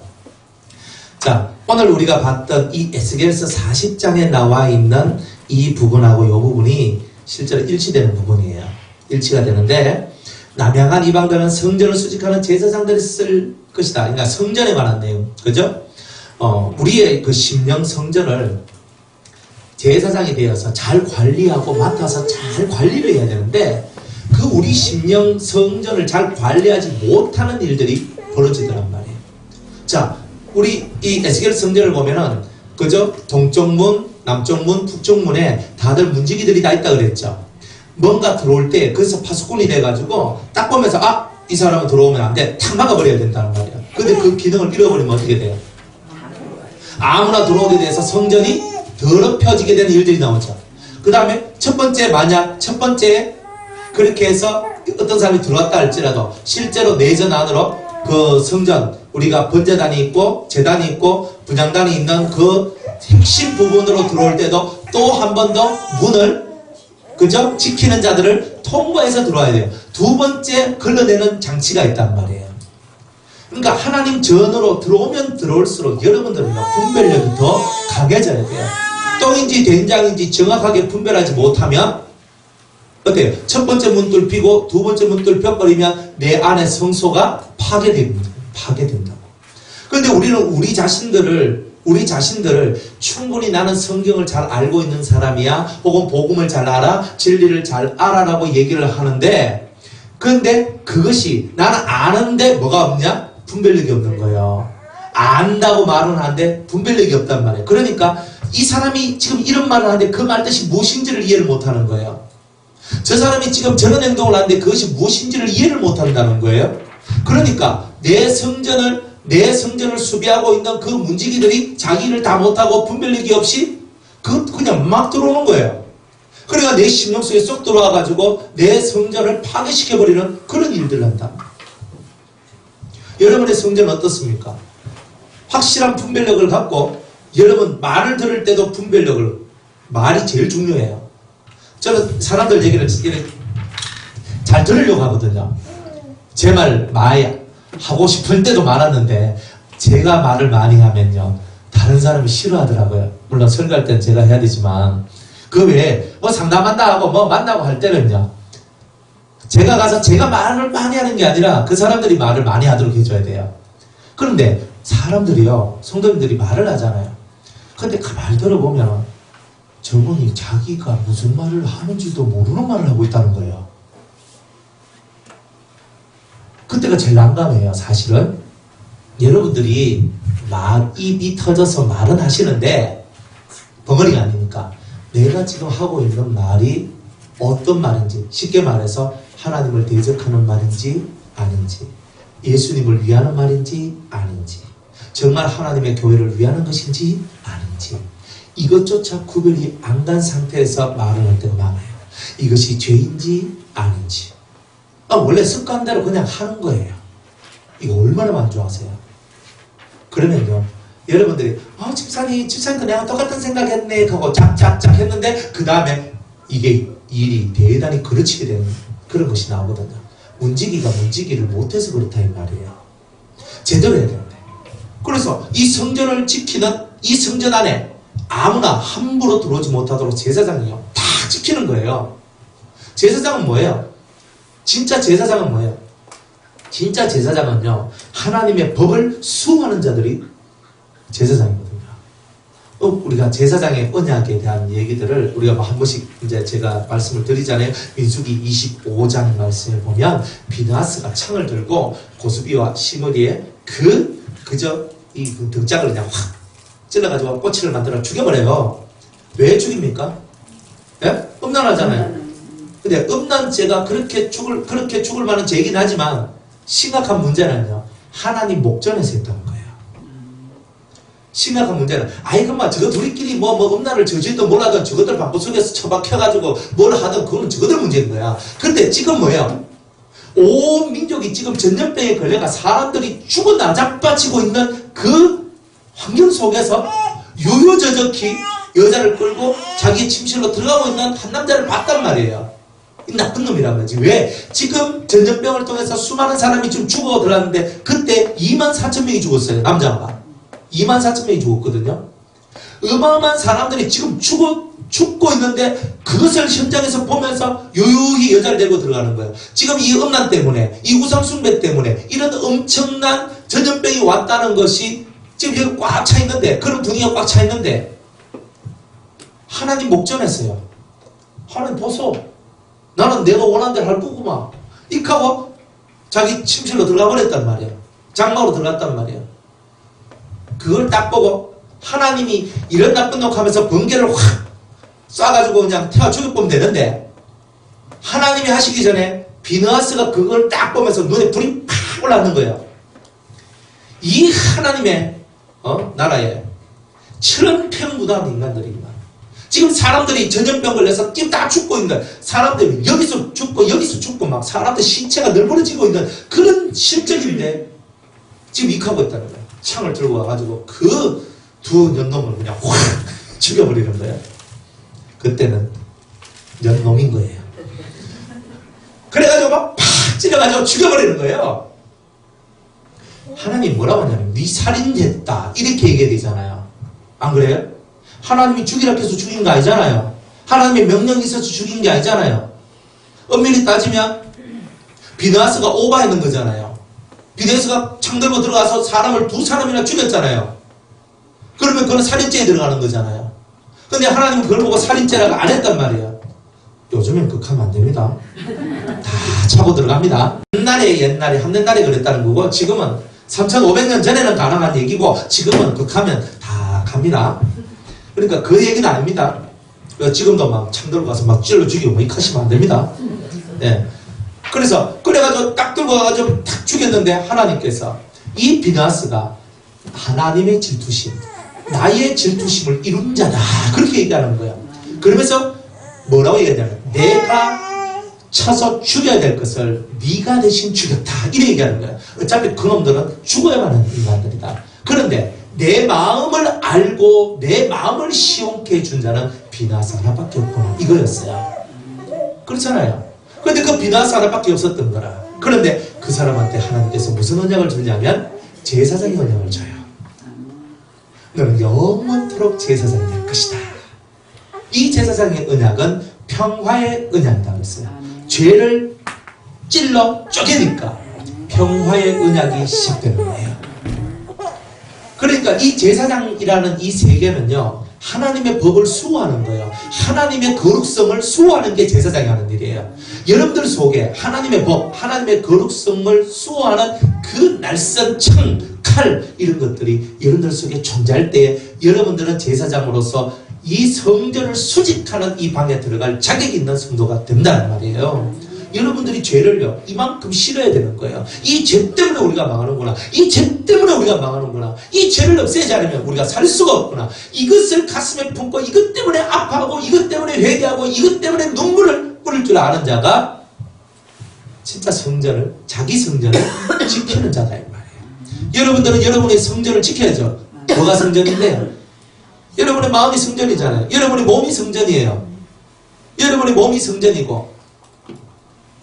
자, 오늘 우리가 봤던 이 에스겔서 40장에 나와 있는 이 부분하고 이 부분이 실제로 일치되는 부분이에요. 일치가 되는데 남향한 이방들은 성전을 수직하는 제사장들이 쓸 것이다. 그러니까 성전에 관한 내용. 그죠? 우리의 그 심령 성전을 제사장이 되어서 잘 관리하고 맡아서 잘 관리를 해야 되는데 그 우리 심령 성전을 잘 관리하지 못하는 일들이 벌어지더란 말이에요. 자, 우리 이 에스겔 성전을 보면은 그죠? 동쪽 문, 남쪽 문, 북쪽 문에 다들 문지기들이 다 있다 그랬죠. 뭔가 들어올 때 거기서 파수꾼이 돼가지고 딱 보면서 이 사람은 들어오면 안 돼. 탁 막아버려야 된다는 말이에요. 근데 그 기능을 잃어버리면 어떻게 돼요? 아무나 들어오게 돼서 성전이 더럽혀지게 되는 일들이 나오죠. 그 다음에 첫 번째 그렇게 해서 어떤 사람이 들어왔다 할지라도 실제로 내전 안으로 그 성전 우리가 번제단이 있고 제단이 있고 분향단이 있는 그 핵심 부분으로 들어올 때도 또 한 번 더 문을 그죠? 지키는 자들을 통과해서 들어와야 돼요. 두 번째 걸러내는 장치가 있단 말이에요. 그러니까 하나님 전으로 들어오면 들어올수록 여러분들은 분별력이 더 강해져야 돼요. 똥인지 된장인지 정확하게 분별하지 못하면 어때요? 첫 번째 문 뚫히고 두 번째 문 뚫혀버리면 내 안의 성소가 파괴된다고. 그런데 우리는 우리 자신들을 충분히 나는 성경을 잘 알고 있는 사람이야 혹은 복음을 잘 알아 진리를 잘 알아라고 얘기를 하는데 그런데 그것이 나는 아는데 뭐가 없냐? 분별력이 없는 거예요. 안다고 말은 하는데 분별력이 없단 말이에요. 그러니까 이 사람이 지금 이런 말을 하는데 그 말 뜻이 무엇인지를 이해를 못하는 거예요. 저 사람이 지금 저런 행동을 하는데 그것이 무엇인지를 이해를 못한다는 거예요. 그러니까 내 성전을 수비하고 있는 그 문지기들이 자기를 다 못하고 분별력이 없이 그냥 막 들어오는 거예요. 그러니까 내 심령 속에 쏙 들어와가지고 내 성전을 파괴시켜버리는 그런 일들을 한다. 여러분의 성전은 어떻습니까? 확실한 분별력을 갖고 여러분 말을 들을 때도 말이 제일 중요해요. 저는 사람들 얘기를 잘 들으려고 하거든요. 제 말 많이 하고 싶을 때도 많았는데 제가 말을 많이 하면요 다른 사람이 싫어하더라고요. 물론 설교할 땐 제가 해야 되지만 그 외에 뭐 상담한다 하고 뭐 만나고 할 때는요, 제가 가서 제가 말을 많이 하는 게 아니라 그 사람들이 말을 많이 하도록 해줘야 돼요. 그런데 사람들이요, 성도님들이 말을 하잖아요. 근데 그 말 들어보면 저분이 자기가 무슨 말을 하는지도 모르는 말을 하고 있다는 거예요. 그때가 제일 난감해요. 사실은 여러분들이 입이 터져서 말은 하시는데 벙어리가 아니니까 내가 지금 하고 있는 말이 어떤 말인지, 쉽게 말해서 하나님을 대적하는 말인지 아닌지, 예수님을 위하는 말인지 아닌지, 정말 하나님의 교회를 위하는 것인지 아닌지, 이것조차 구별이 안 간 상태에서 말을 할 때가 많아요. 이것이 죄인지 아닌지. 원래 습관대로 그냥 하는 거예요. 이거 얼마나 만족하세요? 그러면요, 여러분들이 집사님 그냥 똑같은 생각했네 하고 짝짝짝 했는데 그 다음에 이게 일이 대단히 그르치게 되는 그런 것이 나오거든요. 문지기를 못해서 그렇다 이 말이에요. 제대로 해야 되는데. 그래서 이 성전을 지키는 이 성전 안에 아무나 함부로 들어오지 못하도록 제사장이요 다 지키는 거예요. 제사장은 뭐예요? 진짜 제사장은 뭐예요? 진짜 제사장은요, 하나님의 법을 수호하는 자들이 제사장이거든요. 우리가 제사장의 언약에 대한 얘기들을 우리가 한 번씩 이제 제가 말씀을 드리잖아요. 민수기 25장 말씀을 보면 비느하스가 창을 들고 고스비와 시므리의 그저 이 등짝을 그냥 확 찔러가지고 꼬치를 만들어 죽여버려요. 왜 죽입니까? 예? 음란하잖아요. 근데 음란죄가 그렇게 죽을 만한 죄이긴 하지만 심각한 문제는요, 하나님 목전에서 했다는 거예요. 심각한 문제는 그만 저거 둘이끼리 뭐 음란을 저질든 뭘 하든 저것들 방구 속에서 처박혀가지고 뭘 하든 그건 저것들 문제인 거야. 근데 지금 뭐예요? 온 민족이 지금 전염병에 걸려가 사람들이 죽어 나자빠지고 있는 그 환경 속에서 유유저적히 여자를 끌고 자기 침실로 들어가고 있는 한 남자를 봤단 말이에요. 이 나쁜 놈이란 거지. 왜? 지금 전염병을 통해서 수많은 사람이 지금 죽어 들어갔는데 그때 24,000명이 죽었어요. 남자가 24,000명이 죽었거든요. 어마어마한 사람들이 지금 죽고 있는데 그것을 현장에서 보면서 유유히 여자를 데리고 들어가는 거예요. 지금 이 음란 때문에, 이 우상숭배 때문에 이런 엄청난 전염병이 왔다는 것이 지금 여기 꽉 차 있는데, 그런 분위기가 꽉 차 있는데 하나님 목전에서요, 하나님 보소, 나는 내가 원하는 대로 할 거구만 이하고 자기 침실로 들어가 버렸단 말이에요. 장막으로 들어갔단 말이에요. 그걸 딱 보고 하나님이 이런 나쁜 놈 하면서 번개를 확 쏴가지고 그냥 태워 죽여보면 되는데, 하나님이 하시기 전에 비느하스가 그걸 딱 보면서 눈에 불이 팍 올라오는 거예요. 이 하나님의 나라에 천편무다한 인간들이구만. 지금 사람들이 전염병 걸려서 지금 다 죽고 있는, 사람들이 여기서 죽고 막 사람들 신체가 널브러지고 있는 그런 실정인데 지금 익하고 있다는 거예요. 창을 들고 와가지고 그 두 년놈을 그냥 확 죽여버리는 거예요. 그때는 년놈인 거예요. 그래가지고 막 팍 찔러가지고 죽여버리는 거예요. 하나님이 뭐라고 하냐면 네 살인했다 이렇게 얘기해야 되잖아요. 안 그래요? 하나님이 죽이라고 해서 죽인 거 아니잖아요. 하나님의 명령이 있어서 죽인 게 아니잖아요. 엄밀히 따지면 비느하스가 오바했는 거잖아요. 비느하스가 창 들고 들어가서 사람을 2사람이나 죽였잖아요. 그러면 그건 살인죄에 들어가는 거잖아요. 근데 하나님은 그걸 보고 살인죄라고 안 했단 말이에요. 요즘엔 극하면 안 됩니다. 다 차고 들어갑니다. 옛날에 한옛날에 그랬다는 거고, 지금은 3,500년 전에는 가능한 얘기고 지금은 극하면 다 갑니다. 그러니까 그 얘기는 아닙니다. 지금도 막 창 들고 가서 막 찔러 죽이고 뭐 이카시면 안 됩니다. 네. 그래가지고 딱 들고 와가지고 탁 죽였는데 하나님께서 이 비느하스가 하나님의 질투심, 나의 질투심을 이룬 자다 그렇게 얘기하는 거예요. 그러면서 뭐라고 얘기하냐면 내가 쳐서 죽여야 될 것을 네가 대신 죽였다 이렇게 얘기하는 거예요. 어차피 그놈들은 죽어야만 하는 인간들이다. 그런데 내 마음을 알고 내 마음을 시원케 해준 자는 비느하스 하나밖에 없구나 이거였어요. 그렇잖아요. 그런데 그 비느하스 하나밖에 없었던 거라. 그런데 그 사람한테 하나님께서 무슨 언약을 주냐면 제사장의 언약을 줘요. 너는 영원토록 제사장이 될 것이다. 이 제사장의 언약은 평화의 언약이라고 했어요. 죄를 찔러 쪼개니까 평화의 언약이 시작되는 거예요. 그러니까 이 제사장이라는 이 세계는요, 하나님의 법을 수호하는 거예요. 하나님의 거룩성을 수호하는 게 제사장이 하는 일이에요. 여러분들 속에 하나님의 법, 하나님의 거룩성을 수호하는 그 날선 창, 칼 이런 것들이 여러분들 속에 존재할 때에 여러분들은 제사장으로서 이 성전을 수직하는 이 방에 들어갈 자격이 있는 성도가 된다는 말이에요. 여러분들이 죄를요 이만큼 싫어야 되는 거예요. 이 죄 때문에 우리가 망하는구나. 이 죄 때문에 우리가 망하는구나. 이 죄를 없애지 않으면 우리가 살 수가 없구나. 이것을 가슴에 품고 이것 때문에 아파하고 이것 때문에 회개하고 이것 때문에 눈물을 뿌릴 줄 아는 자가 진짜 성전을, 자기 성전을 지키는 자다 이 말이에요. 여러분들은 여러분의 성전을 지켜야죠. 뭐가 성전인데요? 여러분의 마음이 성전이잖아요. 여러분의 몸이 성전이에요. 여러분의 몸이 성전이고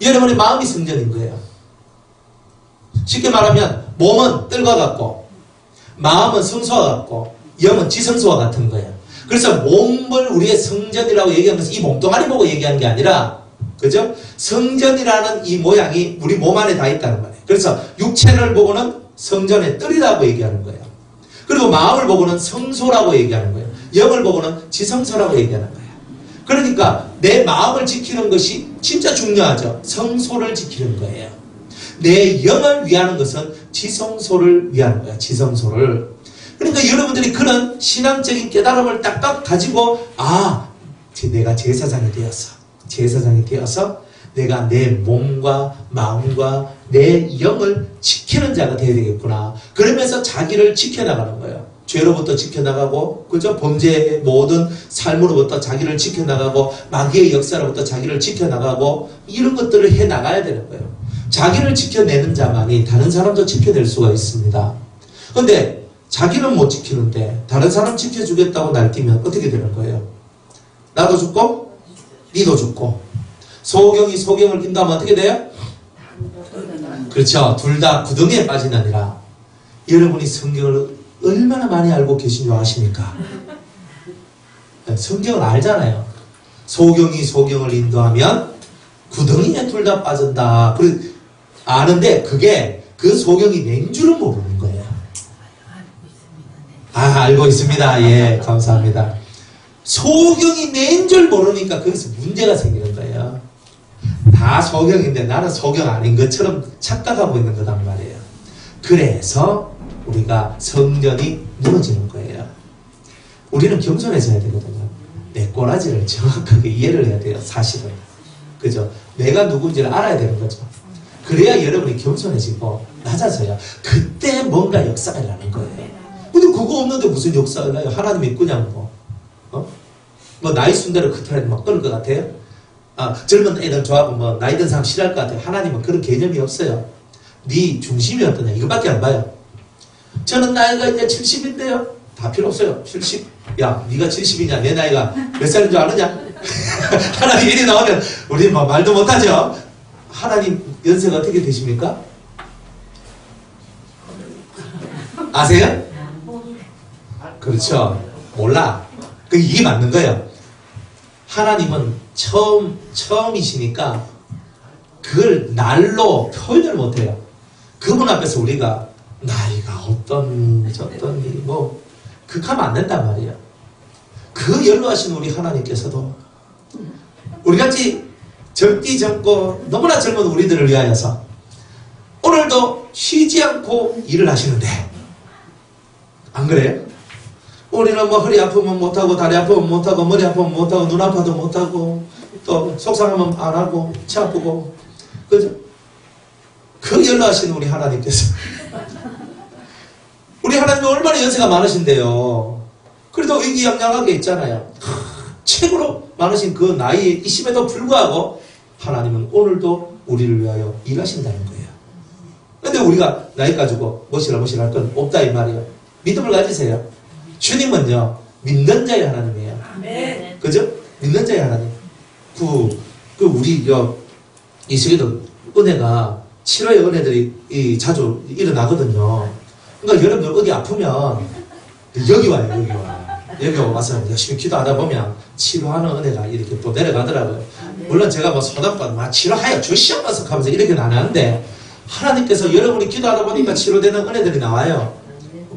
여러분의 마음이 성전인 거예요. 쉽게 말하면 몸은 뜰과 같고 마음은 성소와 같고 영은 지성소와 같은 거예요. 그래서 몸을 우리의 성전이라고 얘기하는 것은 이 몸뚱아리 보고 얘기하는 게 아니라, 그죠? 성전이라는 이 모양이 우리 몸 안에 다 있다는 거예요. 그래서 육체를 보고는 성전의 뜰이라고 얘기하는 거예요. 그리고 마음을 보고는 성소라고 얘기하는 거예요. 영을 보고는 지성소라고 얘기하는 거예요. 그러니까 내 마음을 지키는 것이 진짜 중요하죠. 성소를 지키는 거예요. 내 영을 위하는 것은 지성소를 위하는 거예요. 지성소를. 그러니까 여러분들이 그런 신앙적인 깨달음을 딱딱 가지고, 아, 내가 제사장이 되어서 내가 내 몸과 마음과 내 영을 지키는 자가 되어야 되겠구나. 그러면서 자기를 지켜나가는 거예요. 죄로부터 지켜나가고, 그죠? 범죄의 모든 삶으로부터 자기를 지켜나가고, 마귀의 역사로부터 자기를 지켜나가고, 이런 것들을 해나가야 되는 거예요. 자기를 지켜내는 자만이 다른 사람도 지켜낼 수가 있습니다. 근데 자기는 못 지키는데 다른 사람 지켜주겠다고 날뛰면 어떻게 되는 거예요? 나도 죽고 니도 죽고, 소경이 소경을 인도하면 어떻게 돼요? 그렇죠. 둘 다 구덩이에 빠지느니라. 여러분이 성경을 얼마나 많이 알고 계신 줄 아십니까? 성경을 알잖아요. 소경이 소경을 인도하면 구덩이에 둘 다 빠진다. 아는데 그게 그 소경이 낸 줄은 모르는 거예요. 아, 알고 있습니다. 예, 감사합니다. 소경이 낸 줄 모르니까 거기서 문제가 생기는 거예요. 다 소경인데 나는 소경 아닌 것처럼 착각하고 있는 거단 말이에요. 그래서 우리가 성전이 무너지는 거예요. 우리는 겸손해져야 되거든요. 내 꼬라지를 정확하게 이해를 해야 돼요. 사실은. 그죠? 내가 누군지를 알아야 되는 거죠. 그래야 여러분이 겸손해지고 낮아져요. 그때 뭔가 역사가 나는 거예요. 근데 그거 없는데 무슨 역사가 나요? 하나님이 그냥 뭐 나이 순대로 그때라도 막 끊을 것 같아요? 아, 젊은 애들 좋아하고 뭐 나이 든 사람 싫어할 것 같아요. 하나님은 그런 개념이 없어요. 네 중심이 어떠냐 이거밖에 안 봐요. 저는 나이가 이제 70인데요. 다 필요 없어요. 70. 야, 네가 70이냐? 내 나이가 몇 살인 줄 아느냐? 하나님 일이 나오면 우리 뭐 말도 못하죠. 하나님 연세가 어떻게 되십니까? 아세요? 그렇죠. 몰라. 이게 맞는 거예요. 하나님은 처음이시니까 그걸 날로 표현을 못해요. 그분 앞에서 우리가 나이가 어떤 뭐 극하면 안 된단 말이에요. 그 연로하신 우리 하나님께서도 우리같이 젊디 젊고 너무나 젊은 우리들을 위하여서 오늘도 쉬지 않고 일을 하시는데 안 그래요? 우리는 뭐 허리 아프면 못하고 다리 아프면 못하고 머리 아프면 못하고 눈 아파도 못하고 또 속상하면 안 하고 치 아프고, 그죠? 그 연로하신 우리 하나님께서 우리 하나님은 얼마나 연세가 많으신데요. 그래도 의기양양하게 있잖아요. 최고로 많으신 그 나이에 있음에도 불구하고 하나님은 오늘도 우리를 위하여 일하신다는 거예요. 근데 우리가 나이 가지고 뭐시라 할 건 없다 이 말이에요. 믿음을 가지세요. 주님은요 믿는 자의 하나님이에요. 네. 그죠? 믿는 자의 하나님. 우리 이 세계도 은혜가 7호의 은혜들이 자주 일어나거든요. 그러니까 여러분들 어디 아프면 여기 와요, 여기 와요. 여기 와서 열심히 기도하다 보면 치료하는 은혜가 이렇게 또 내려가더라고요. 물론 제가 뭐 소답과 막 치료하여 주시옵소서 하면서 이렇게는 안 하는데, 하나님께서 여러분이 기도하다 보니까 치료되는 은혜들이 나와요.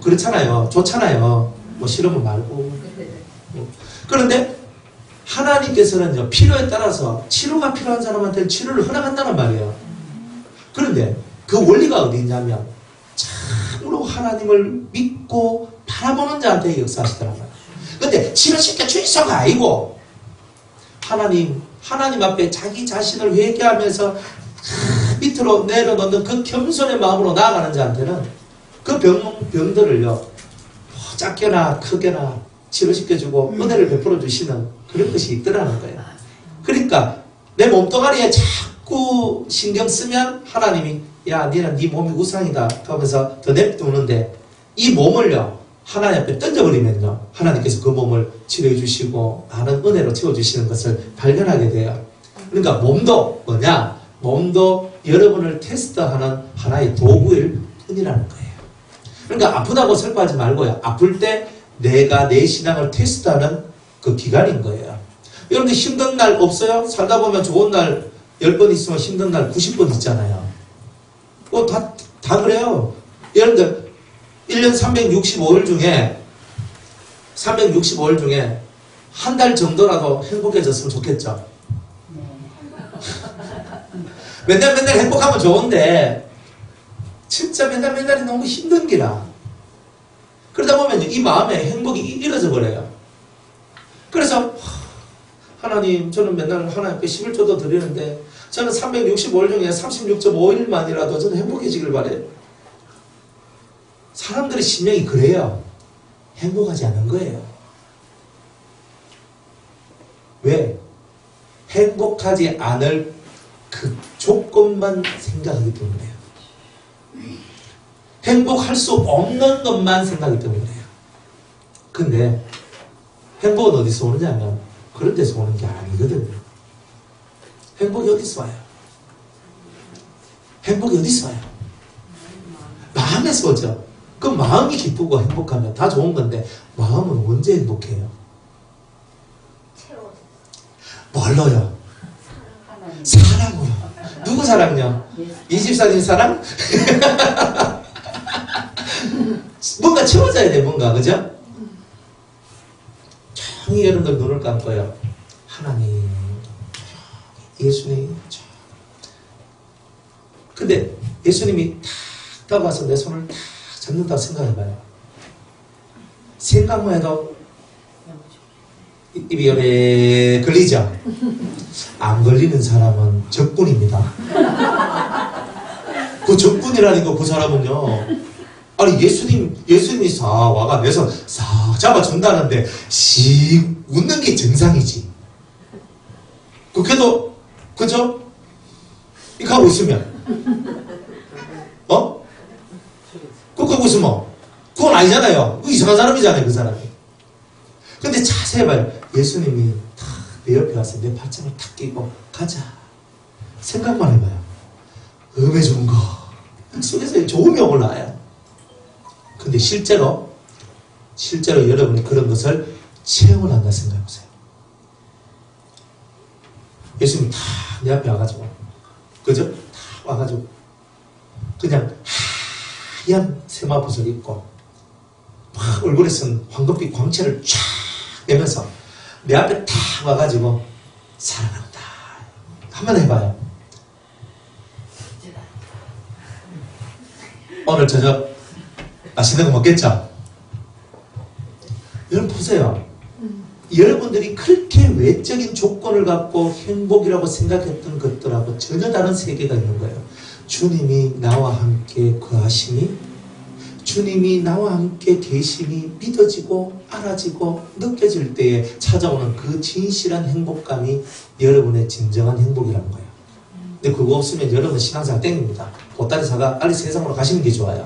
그렇잖아요. 좋잖아요. 뭐 싫으면 말고. 그런데 하나님께서는 필요에 따라서 치료가 필요한 사람한테는 치료를 허락한다는 말이에요. 그런데 그 원리가 어디 있냐면, 참으로 하나님을 믿고 바라보는 자한테 역사하시더라고요. 근데 치료시켜 주의소가 아니고, 하나님 앞에 자기 자신을 회개하면서 밑으로 내려놓는 그 겸손의 마음으로 나아가는 자한테는 그 병들을요, 작게나 크게나 치료시켜주고 은혜를 베풀어 주시는 그런 것이 있더라는 거예요. 그러니까 내 몸뚱아리에 자꾸 신경 쓰면 하나님이 야, 니는 네 몸이 우상이다 하면서 더 냅두는데, 이 몸을요 하나님 앞에 던져버리면요 하나님께서 그 몸을 치료해 주시고 많은 은혜로 채워주시는 것을 발견하게 돼요. 그러니까 몸도 뭐냐, 몸도 여러분을 테스트하는 하나의 도구일 뿐이라는 거예요. 그러니까 아프다고 슬퍼하지 말고요, 아플 때 내가 내 신앙을 테스트하는 그 기간인 거예요. 여러분들 힘든 날 없어요? 살다 보면 좋은 날 10번 있으면 힘든 날 90번 있잖아요. 다 그래요. 여러분들 1년 365일 중에 한 달 정도라도 행복해졌으면 좋겠죠. 맨날 행복하면 좋은데 진짜 맨날이 너무 힘든 기라. 그러다 보면 이 마음에 행복이 잃어져 버려요. 그래서 하나님, 저는 맨날 하나님 앞에 11조도 드리는데 저는 365일 중에 36.5일만이라도 저는 행복해지길 바래요. 사람들의 심령이 그래요. 행복하지 않은 거예요. 왜? 행복하지 않을 그 조건만 생각하기 때문에요. 행복할 수 없는 것만 생각하기 때문에요. 근데 행복은 어디서 오느냐면 그런 데서 오는 게 아니거든요. 행복이 어디서 와요? 행복이 어디서 와요? 마음에서 오죠. 그 마음이 기쁘고 행복하면 다 좋은 건데, 마음은 언제 행복해요? 뭘로요? 사랑으로. 누구 사랑요? 이 집사님 사랑? 뭔가 채워져야 돼, 뭔가, 그죠? 조용히 여러분들 눈을 감고요, 하나님, 예수님. 근데 예수님이 탁 다가와서 내 손을 탁 잡는다고 생각해봐요. 생각만 해도 입이 열에 걸리죠? 안 걸리는 사람은 적군입니다. 그 적군이라는 거, 그 사람은요, 아니 예수님이 싹 와가 내 손 싹 잡아준다는데 씩 웃는 게 정상이지. 그래도 그죠? 이렇게 하고 있으면 그거 하고 있으면 그건 아니잖아요. 그 이상한 사람이잖아요, 그 사람이. 근데 자세히 봐요. 예수님이 탁 내 옆에 와서 내 팔짱을 탁 끼고 가자. 생각만 해봐요. 음에 좋은 거 속에서 좋음이 올라와요. 근데 실제로 여러분이 그런 것을 체험을 한다 생각해보세요. 예수님이 다 내 앞에 와가지고, 그죠? 다 와가지고 그냥 하얀 세마포를 입고 막 얼굴에 쓴 황금빛 광채를 쫙 내면서 내 앞에 탁 와가지고 사랑한다. 한번 해봐요. 오늘 저녁 맛있는 거 먹겠죠? 여러분 보세요. 여러분들이 그렇게 외적인 조건을 갖고 행복이라고 생각했던 것들하고 전혀 다른 세계가 있는 거예요. 주님이 나와 함께 거하심이, 주님이 나와 함께 계심이 믿어지고 알아지고 느껴질 때에 찾아오는 그 진실한 행복감이 여러분의 진정한 행복이라는 거예요. 근데 그거 없으면 여러분 신앙생활 땡깁니다. 보따리 사가 빨리 세상으로 가시는 게 좋아요.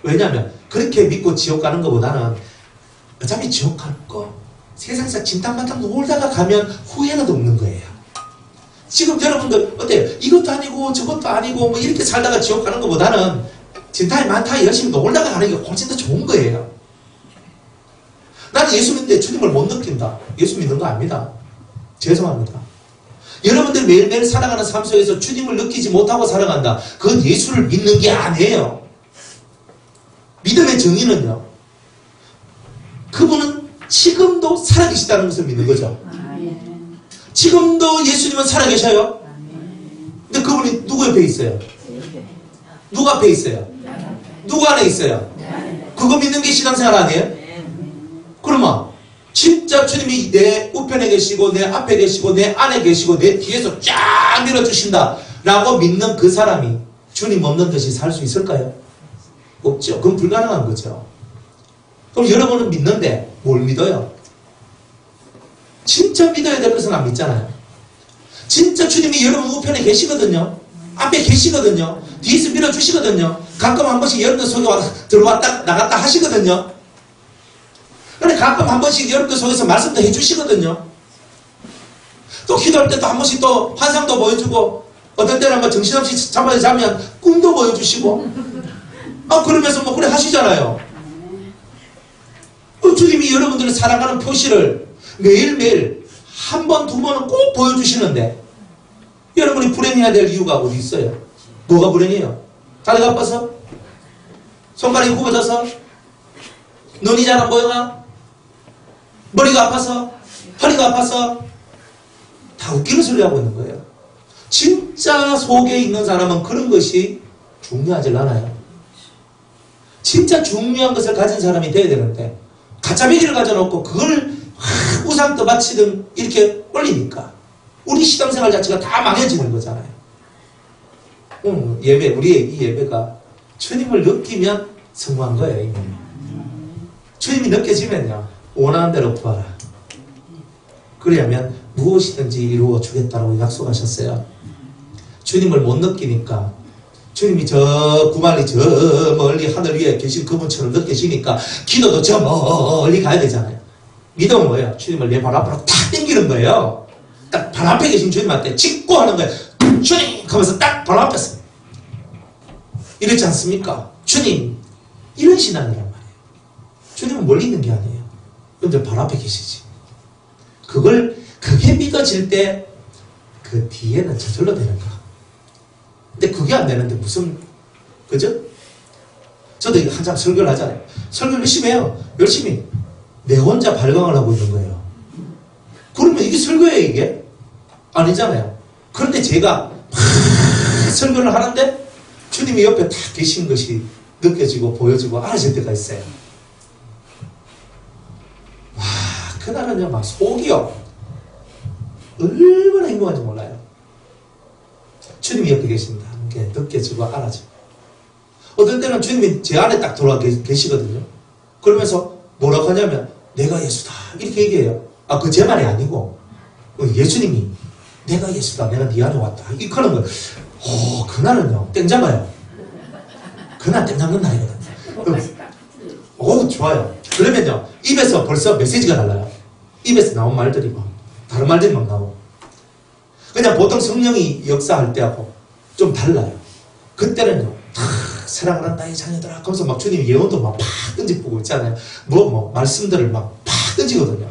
왜냐하면 그렇게 믿고 지옥 가는 것보다는 어차피 지옥 갈 거 세상에서 진탕만탕 놀다가 가면 후회는 없는 거예요. 지금 여러분들 어때요? 이것도 아니고 저것도 아니고 뭐 이렇게 살다가 지옥 가는 것보다는 진탕이 많다 열심히 놀다가 가는 게 훨씬 더 좋은 거예요. 나는 예수 믿는데 주님을 못 느낀다. 예수 믿는 거 아닙니다. 죄송합니다. 여러분들 매일매일 살아가는 삶 속에서 주님을 느끼지 못하고 살아간다. 그건 예수를 믿는 게 아니에요. 믿음의 정의는요, 그분은 지금도 살아계시다는 것을 믿는 거죠. 지금도 예수님은 살아계셔요. 근데 그분이 누구 옆에 있어요? 누구 앞에 있어요? 누구 안에 있어요? 그거 믿는 게 신앙생활 아니에요? 그러면 진짜 주님이 내 우편에 계시고 내 앞에 계시고 내 안에 계시고 내 뒤에서 쫙 밀어주신다 라고 믿는 그 사람이 주님 없는 듯이 살 수 있을까요? 없죠. 그건 불가능한 거죠. 그럼 여러분은 믿는데 뭘 믿어요? 진짜 믿어야 될 것은 안 믿잖아요. 진짜 주님이 여러분 우편에 계시거든요. 앞에 계시거든요. 뒤에서 밀어주시거든요. 가끔 한 번씩 여러분들 속에 들어왔다 나갔다 하시거든요. 그런데 가끔 한 번씩 여러분들 속에서 말씀도 해주시거든요. 또 기도할 때 또 한 번씩 또 환상도 보여주고, 어떨 때는 뭐 정신없이 잠을 자면 꿈도 보여주시고, 그러면서 뭐 그래 하시잖아요. 주님이 여러분들을 사랑하는 표시를 매일매일 한 번, 두 번은 꼭 보여주시는데, 여러분이 불행해야 될 이유가 어디 있어요? 뭐가 불행해요? 다리가 아파서? 손가락이 굽어져서? 눈이 잘 안 보여가? 머리가 아파서? 허리가 아파서? 다 웃기는 소리 하고 있는 거예요. 진짜 속에 있는 사람은 그런 것이 중요하지 않아요. 진짜 중요한 것을 가진 사람이 돼야 되는데, 가짜배기를 가져놓고 그걸 우상 떠받치든 이렇게 올리니까 우리 신앙생활 자체가 다 망해지는 거잖아요. 예배, 우리의 이 예배가 주님을 느끼면 성공한 거예요. 이미. 주님이 느껴지면요, 원하는 대로 구하라. 그러려면 무엇이든지 이루어 주겠다고 약속하셨어요. 주님을 못 느끼니까, 주님이 저 구만리 저 멀리 하늘 위에 계신 그분처럼 느껴지니까 기도도 저 멀리 가야 되잖아요. 믿음은 뭐예요? 주님을 내 발 앞으로 탁 당기는 거예요. 딱 발 앞에 계신 주님한테 직고 하는 거예요. 주님! 하면서 딱 발 앞에서. 이렇지 않습니까? 주님! 이런 신앙이란 말이에요. 주님은 멀리 있는 게 아니에요. 근데 발 앞에 계시지. 그게 믿어질 때 그 뒤에는 저절로 되는 거야. 근데 그게 안 되는데 무슨, 그죠? 저도 한참 설교를 하잖아요. 설교를 열심히 해요. 열심히. 내 혼자 발광을 하고 있는 거예요. 그러면 이게 설교예요, 이게? 아니잖아요. 그런데 제가 설교를 하는데 주님이 옆에 딱 계신 것이 느껴지고 보여지고 알아질 때가 있어요. 와, 그날은요, 막 속이요. 얼마나 행복한지 몰라요. 주님이 옆에 계신다는 게 느껴지고 알아지고. 어떤 때는 주님이 제 안에 딱 들어와 계시거든요. 그러면서 뭐라고 하냐면, 내가 예수다. 이렇게 얘기해요. 그 제 말이 아니고, 예수님이, 내가 예수다. 내가 네 안에 왔다. 이렇게 하는 거예요. 그날은요, 땡 잡아요. 그날 땡 잡는 날이거든요. 좋아요. 그러면요, 입에서 벌써 메시지가 달라요. 입에서 나온 말들이 막, 다른 말들이 막 나오고. 그냥 보통 성령이 역사할 때하고 좀 달라요. 그때는요, 사랑을 한다, 이 자녀들아. 그러면서 막 주님이 예언도 막 팍 던지고 있잖아요. 말씀들을 막 팍 던지거든요.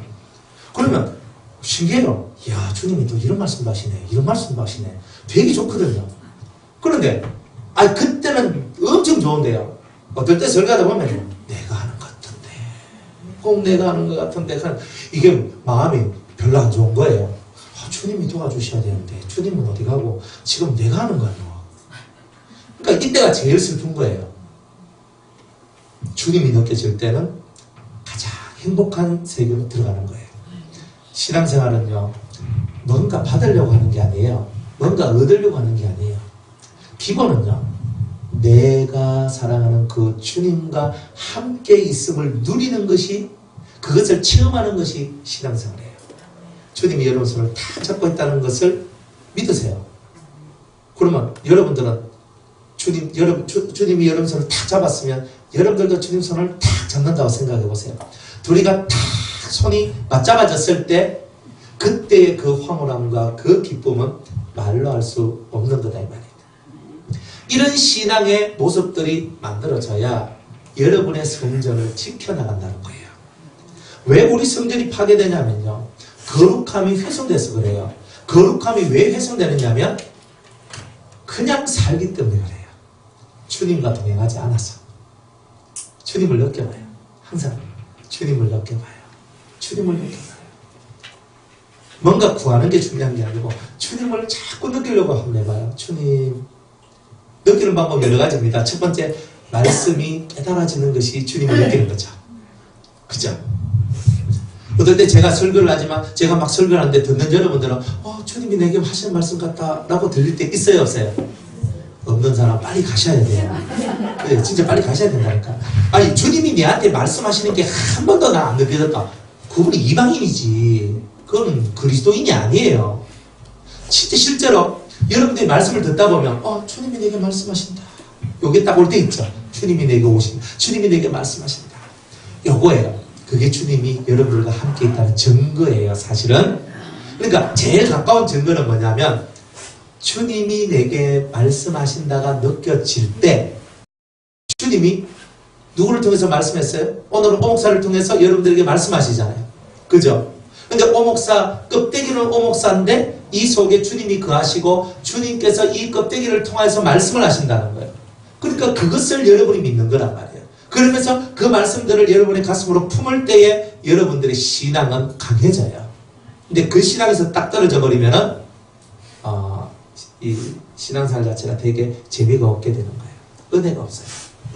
그러면 신기해요. 이야, 주님이 또 이런 말씀도 하시네. 이런 말씀도 하시네. 되게 좋거든요. 그런데, 그때는 엄청 좋은데요. 어떨 때 설교하다 보면, 내가 하는 것 같은데. 꼭 내가 하는 것 같은데. 이게 마음이 별로 안 좋은 거예요. 주님이 도와주셔야 되는데, 주님은 어디 가고, 지금 내가 하는 거 아니야. 그러니까 이때가 제일 슬픈 거예요. 주님이 느껴질 때는 가장 행복한 세계로 들어가는 거예요. 신앙생활은요, 뭔가 받으려고 하는 게 아니에요. 뭔가 얻으려고 하는 게 아니에요. 기본은요, 내가 사랑하는 그 주님과 함께 있음을 누리는 것이, 그것을 체험하는 것이 신앙생활이에요. 주님이 여러분 손을 탁 잡고 있다는 것을 믿으세요. 그러면 여러분들은 주님이 여러분 손을 탁 잡았으면 여러분들도 주님 손을 탁 잡는다고 생각해 보세요. 둘이가 탁 손이 맞잡아졌을 때 그때의 그 황홀함과 그 기쁨은 말로 할 수 없는 거다 이 말입니다. 이런 신앙의 모습들이 만들어져야 여러분의 성전을 지켜나간다는 거예요. 왜 우리 성전이 파괴되냐면요. 거룩함이 훼손돼서 그래요. 거룩함이 왜 훼손되느냐면 그냥 살기 때문에 그래요. 주님과 동행하지 않아서. 주님을 느껴봐요. 항상 주님을 느껴봐요. 주님을 느껴봐요. 뭔가 구하는 게 중요한 게 아니고 주님을 자꾸 느끼려고 한번 해봐요. 주님. 느끼는 방법 여러 가지입니다. 첫 번째, 말씀이 깨달아지는 것이 주님을 느끼는 거죠. 그죠? 어떨 때 제가 설교를 하지만 제가 막 설교를 하는데 듣는 여러분들은 주님이 내게 하시는 말씀 같다 라고 들릴 때 있어요, 없어요? 없는 사람 빨리 가셔야 돼요. 네, 진짜 빨리 가셔야 된다니까. 아니, 주님이 내한테 말씀하시는 게 한 번도 나 안 느껴졌다. 그분이 이방인이지. 그건 그리스도인이 아니에요. 진짜 실제로 여러분들이 말씀을 듣다 보면 주님이 내게 말씀하신다. 요게 딱 올 때 있죠. 주님이 내게 오신다. 주님이 내게 말씀하신다. 요거예요. 그게 주님이 여러분들과 함께 있다는 증거예요, 사실은. 그러니까 제일 가까운 증거는 뭐냐면 주님이 내게 말씀하신다가 느껴질 때 주님이 누구를 통해서 말씀했어요? 오늘은 오목사를 통해서 여러분들에게 말씀하시잖아요. 그죠? 근데 오목사, 껍데기는 오목사인데 이 속에 주님이 거하시고 주님께서 이 껍데기를 통해서 말씀을 하신다는 거예요. 그러니까 그것을 여러분이 믿는 거란 말이에요. 그러면서 그 말씀들을 여러분의 가슴으로 품을 때에 여러분들의 신앙은 강해져요. 근데 그 신앙에서 딱 떨어져 버리면은 이 신앙생활 자체가 되게 재미가 없게 되는 거예요. 은혜가 없어요.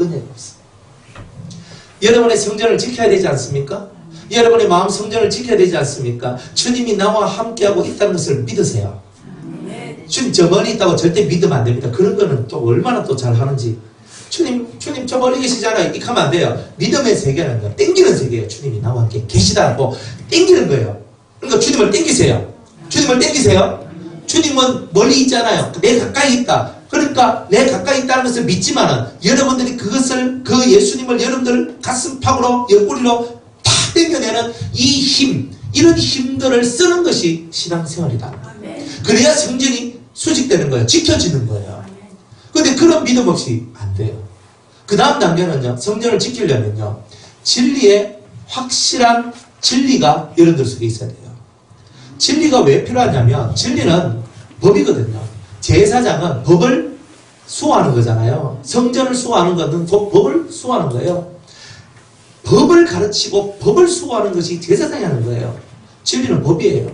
은혜가 없어요. 여러분의 성전을 지켜야 되지 않습니까? 여러분의 마음 성전을 지켜야 되지 않습니까? 주님이 나와 함께하고 있다는 것을 믿으세요. 주님 저 멀리 있다고 절대 믿으면 안 됩니다. 그런 거는 또 얼마나 또 잘하는지. 주님 저 멀리 계시잖아요. 이렇게 하면 안 돼요. 믿음의 세계는 거, 땡기는 세계예요. 주님이 나와 함께 계시다고 땡기는 거예요. 그러니까 주님을 땡기세요. 주님을 땡기세요. 주님은 멀리 있잖아요. 내 가까이 있다. 그러니까 내 가까이 있다는 것을 믿지만은 여러분들이 그것을 그 예수님을 여러분들 가슴팍으로 옆구리로 다 땡겨내는 이 힘, 이런 힘들을 쓰는 것이 신앙생활이다. 그래야 성전이 수직되는 거예요. 지켜지는 거예요. 그런데 그런 믿음 없이 안 돼요. 그 다음 단계는요. 성전을 지키려면요. 진리의 확실한 진리가 여러분들 속에 있어야 돼요. 진리가 왜 필요하냐면 진리는 법이거든요. 제사장은 법을 수호하는 거잖아요. 성전을 수호하는 것은 법을 수호하는 거예요. 법을 가르치고 법을 수호하는 것이 제사장이 하는 거예요. 진리는 법이에요.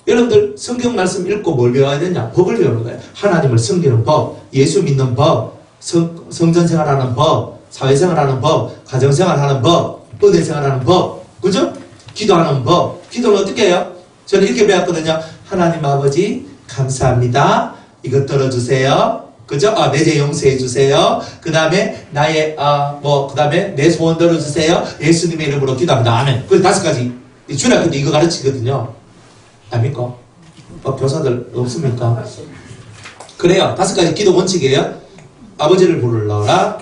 여러분들 성경 말씀 읽고 뭘 배워야 되냐? 법을 배우는 거예요. 하나님을 섬기는 법, 예수 믿는 법, 성전생활하는 법, 사회생활하는 법, 가정생활하는 법, 은혜생활하는 법, 그죠? 기도하는 법. 기도는 어떻게 해요? 저는 이렇게 배웠거든요. 하나님 아버지 감사합니다. 이것 들어주세요. 그죠? 내 죄 용서해 주세요. 그 다음에 나의 그 다음에 내 소원 들어주세요. 예수님의 이름으로 기도합니다. 아멘. 그 5가지. 주일학교 때 이거 가르치거든요. 아닙니까? 교사들 없습니까? 그래요. 5가지 기도 원칙이에요. 아버지를 부르러라.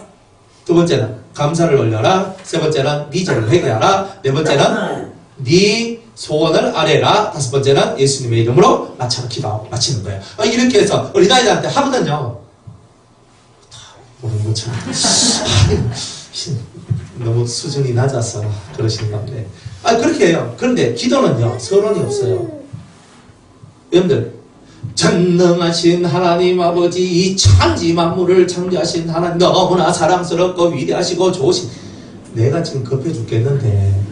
두 번째는 감사를 올려라. 세 번째는 네 죄를 회개하라. 네 번째는 네 소원을 아뢰라. 5번째는 예수님의 이름으로 마치는 기도하고 마치는 거예요. 이렇게 해서 어린아이들한테 하거든요. 모르는 것처럼 너무 수준이 낮아서 그러시는 건데 그렇게 해요. 그런데 기도는요 서론이 없어요. 여러분들 전능하신 하나님 아버지 이 천지 만물을 창조하신 하나님 너무나 사랑스럽고 위대하시고 좋으신 내가 지금 급해 죽겠는데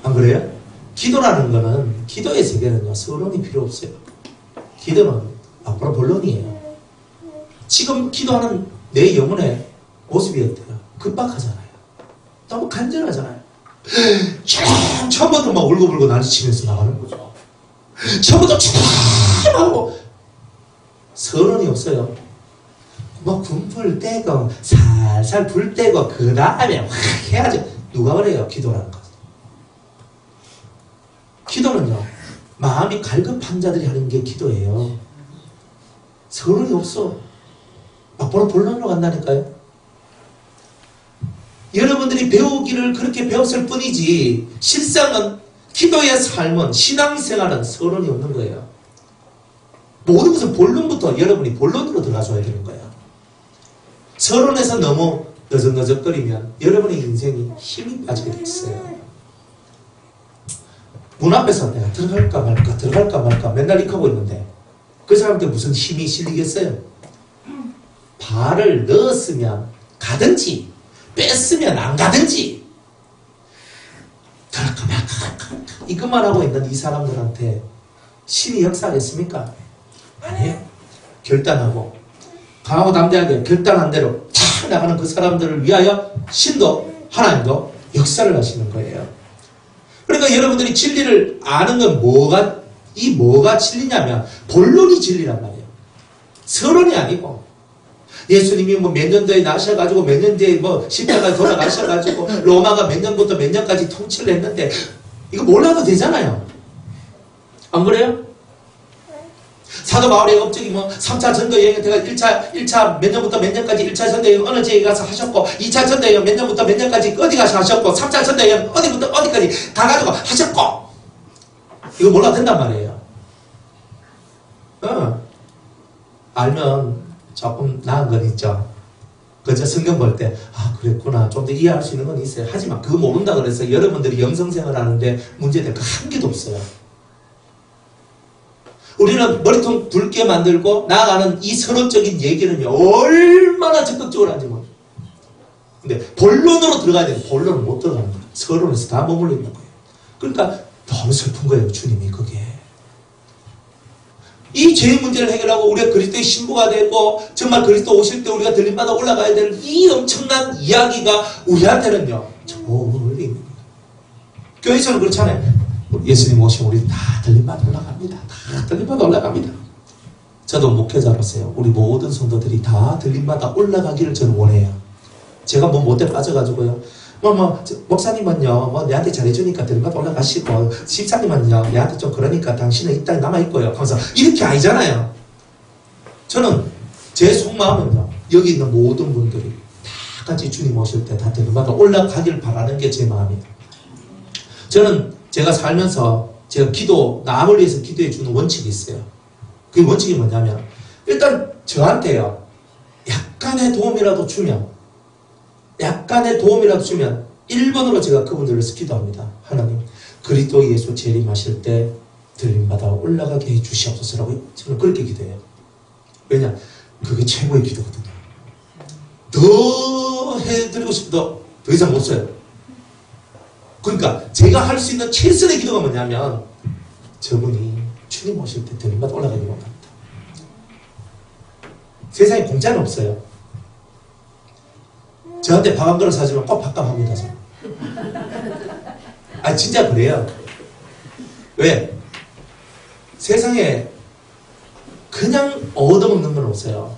안 그래요? 기도라는 거는 기도의 세계는요 서론이 필요 없어요. 기도는 앞으로 본론이에요. 지금 기도하는 내 영혼의 모습이 어때요? 급박하잖아요. 너무 간절하잖아요. 처음부터 막 울고불고 난리치면서 나가는 거죠. 처음부터 촥 하고 서론이 없어요. 막 군불 떼고 살살 불 떼고 그 다음에 확 해야지. 누가 그래요? 기도라는 것. 기도는요 마음이 갈급한 자들이 하는 게 기도예요. 서론이 없어. 막바로 본론으로 간다니까요. 여러분들이 배우기를 그렇게 배웠을 뿐이지 실상은 기도의 삶은 신앙생활은 서론이 없는 거예요. 모든 것은 본론부터 여러분이 본론으로 들어가줘야 되는 거예요. 서론에서 너무 너적너적거리면 여러분의 인생이 힘이 빠지게 돼 있어요. 문 앞에서 내가 들어갈까 말까 들어갈까 말까 맨날 이렇게 하고 있는데 그 사람한테 무슨 힘이 실리겠어요? 발을 넣었으면 가든지 뺐으면 안 가든지 들어갈까 말까 이것만 하고 있는 이 사람들한테 신이 역사하겠습니까? 아니에요. 결단하고 강하고 담대하게 결단한 대로 탁 나가는 그 사람들을 위하여 신도 하나님도 역사를 하시는 거예요. 그러니까 여러분들이 진리를 아는 건 뭐가 진리냐면 본론이 진리란 말이에요. 서론이 아니고 예수님이 뭐 몇 년도에 나셔가지고 몇 년 뒤에 뭐 십자가에 돌아가셔가지고 로마가 몇 년부터 몇 년까지 통치를 했는데 이거 몰라도 되잖아요. 안 그래요? 사도 바울의 업적이 뭐 3차 전도 여행 때가 1차 몇 년부터 몇 년까지 1차 전도 여행 어느 지역에 가서 하셨고 2차 전도 여행 몇 년부터 몇 년까지 어디 가서 하셨고 3차 전도 여행 어디부터 어디까지 가가지고 하셨고 이거 몰라도 된단 말이에요. 알면 조금 나은 건 있죠. 그저 성경 볼 때 그랬구나 좀 더 이해할 수 있는 건 있어요. 하지만 그거 모른다 그래서 여러분들이 영성생활 하는데 문제될 거 한 개도 없어요. 우리는 머리통 붉게 만들고 나아가는 이 서론적인 얘기는요 얼마나 적극적으로 하는지 모르죠. 근데 본론으로 들어가야 되는데 본론은 못 들어가는 거예요. 서론에서 다 머물러 있는 거예요. 그러니까 너무 슬픈 거예요. 주님이 그게 이 죄의 문제를 해결하고 우리가 그리스도의 신부가 되고 정말 그리스도 오실 때 우리가 들림받아 올라가야 될 이 엄청난 이야기가 우리한테는요 저 멀리 있는 거예요. 교회에서는 그렇잖아요. 예수님 오시면 우리 다 들림받아 올라갑니다. 다 들림받아 올라갑니다. 저도 목회자로서요 우리 모든 성도들이 다 들림받아 올라가기를 저는 원해요. 제가 뭐 못돼 빠져가지고요 목사님은요 내한테 잘해주니까 들림받아 올라가시고 집사님은요 내한테 좀 그러니까 당신은 이 땅에 남아있고요 하면서 이렇게 아니잖아요. 저는 제 속마음은요 여기 있는 모든 분들이 다 같이 주님 오실 때 다 들림받아 올라가길 바라는 게 제 마음이에요. 저는 제가 살면서 제가 남을 위해서 기도해 주는 원칙이 있어요. 그 원칙이 뭐냐면 일단 저한테요 약간의 도움이라도 주면 1번으로 제가 그분들을 위해서 기도합니다. 하나님 그리스도 예수 재림하실 때 들림받아 올라가게 해주시옵소서라고 저는 그렇게 기도해요. 왜냐? 그게 최고의 기도거든요. 더 해드리고 싶어도 더 이상 못 써요. 그러니까 제가 할 수 있는 최선의 기도가 뭐냐면 저분이 주님 오실 때 들림받아 올라가기 원합니다. 세상에 공짜는 없어요. 저한테 밥 한 그릇 사주면 꼭 밥값합니다. 진짜 그래요. 왜? 세상에 그냥 얻어먹는 건 없어요.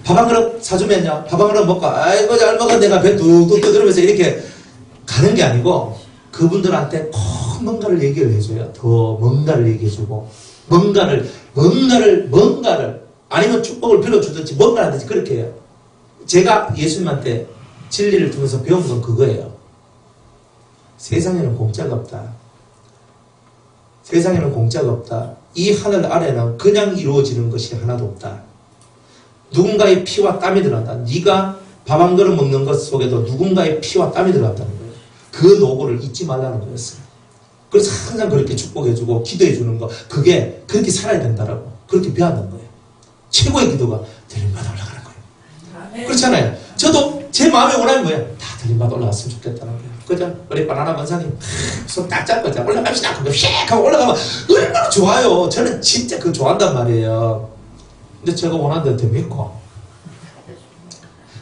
밥 한 그릇 사주면요 밥 한 그릇 먹고 아이고 잘 먹어 내가 배 뚝뚝 떠들으면서 이렇게 가는 게 아니고 그분들한테 꼭 뭔가를 얘기를 해줘요. 더 뭔가를 얘기해주고 뭔가를 아니면 축복을 빌어주든지 뭔가를 하든지 그렇게 해요. 제가 예수님한테 진리를 통해서 배운 건 그거예요. 세상에는 공짜가 없다. 세상에는 공짜가 없다. 이 하늘 아래는 그냥 이루어지는 것이 하나도 없다. 누군가의 피와 땀이 들어간다. 네가 밥 한 그릇 먹는 것 속에도 누군가의 피와 땀이 들어간다는 거예요. 그 노고를 잊지 말라는 거였어요. 그래서 항상 그렇게 축복해주고 기도해주는 거 그게 그렇게 살아야 된다라고 그렇게 배웠는 거예요. 최고의 기도가 들림받아 올라가는 거예요. 그렇잖아요. 저도 제 마음의 원함이 뭐예요? 다 들림받아 올라갔으면 좋겠다는 거예요. 그죠? 우리 바나나 권사님 손 딱 잡고 올라갑시다. 그럼 휙 하고 올라가면 얼마나 좋아요. 저는 진짜 그거 좋아한단 말이에요. 근데 제가 원하는 대로 됩니까?